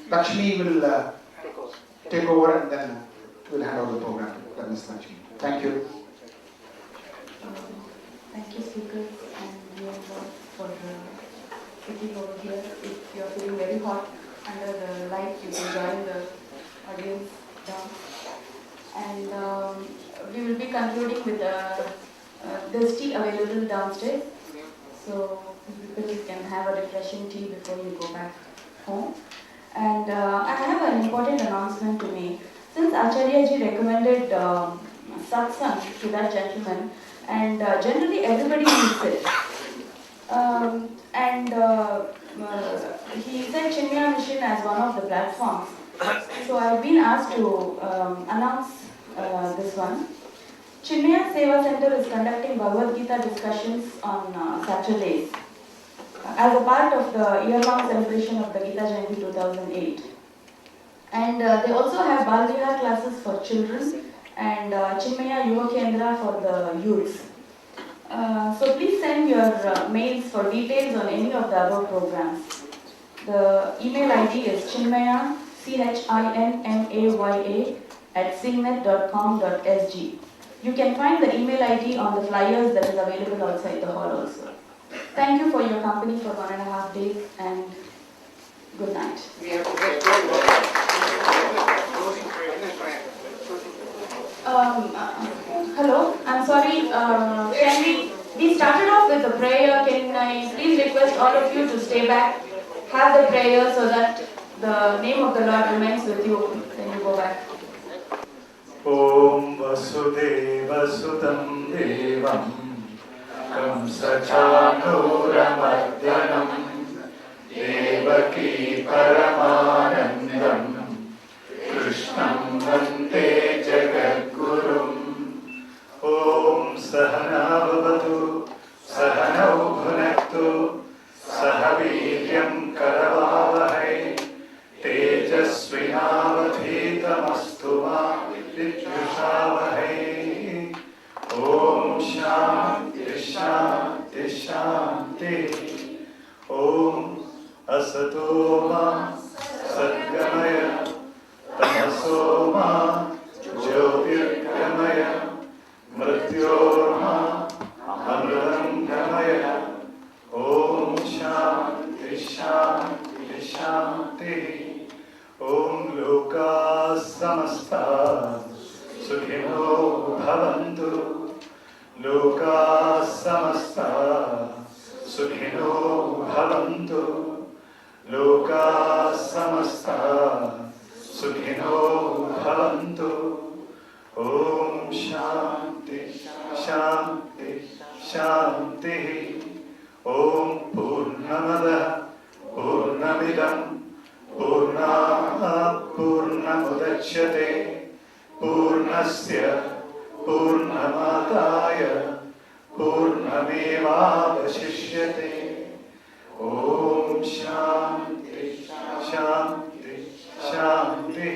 Speaker 18: Lakshmi will take over, and then we'll hand over the program to Ms. Lakshmi. Thank you.
Speaker 1: Thank you, speakers, and you all for sitting over here. If you are feeling very hot under the light, you can join the audience down. And we will be concluding with there's tea available downstairs, so people can have a refreshing tea before you go back home. And I have an important announcement to make. Since Acharya ji recommended satsang to that gentleman, and generally everybody needs it. He said Chinmaya Mission as one of the platforms. So I've been asked to announce this one. Chinmaya Seva Center is conducting Bhagavad Gita discussions on Saturdays as a part of the year-long celebration of the Gita Jayanti 2008. And they also have Bal Vihar classes for children and Chinmaya Yuva Kendra for the youths. So please send your mails for details on any of the above programs. The email ID is chinmaya, CHINMAYA @singnet.com.sg. You can find the email ID on the flyers that is available outside the hall also. Thank you for your company for 1.5 days, and good night. Hello, I'm sorry, can we started off with a prayer. Can I please request all of you to stay back, have the prayer so that the name of the Lord remains with you when you go back.
Speaker 19: Om Vasudevacharya Devam Kamsachanuramardanam Devaki Paramanandam Krishnam Vande Jagadgurum. Om Sahana Bhavatu Sahanau Bhunaktu Sahaviryam Karavavahai Tejasvinavadhitamastu ma Vidyushavahai. Om Shanti Shanti Shanti. Om Asato ma Sadgamaya Tamaso ma Jyotirgamaya Mrityorma Amritangamaya. Om Shanti Shanti Shanti. Om Loka Samasta Sukhino Bhavantu. Loka Samasta Sukhino Bhavantu. Loka Samasta Sukhino Bhavantu. Om Shanti Shanti Shanti. Om Purnamada Purnamidam Purnah Purnamudachyate Purnasya Purnamataya Purnameva Vashishyate. Om Shanti Shanti Shanti.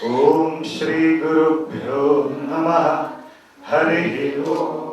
Speaker 19: Om Shri Gurubhyo Namaha. Harihi Om.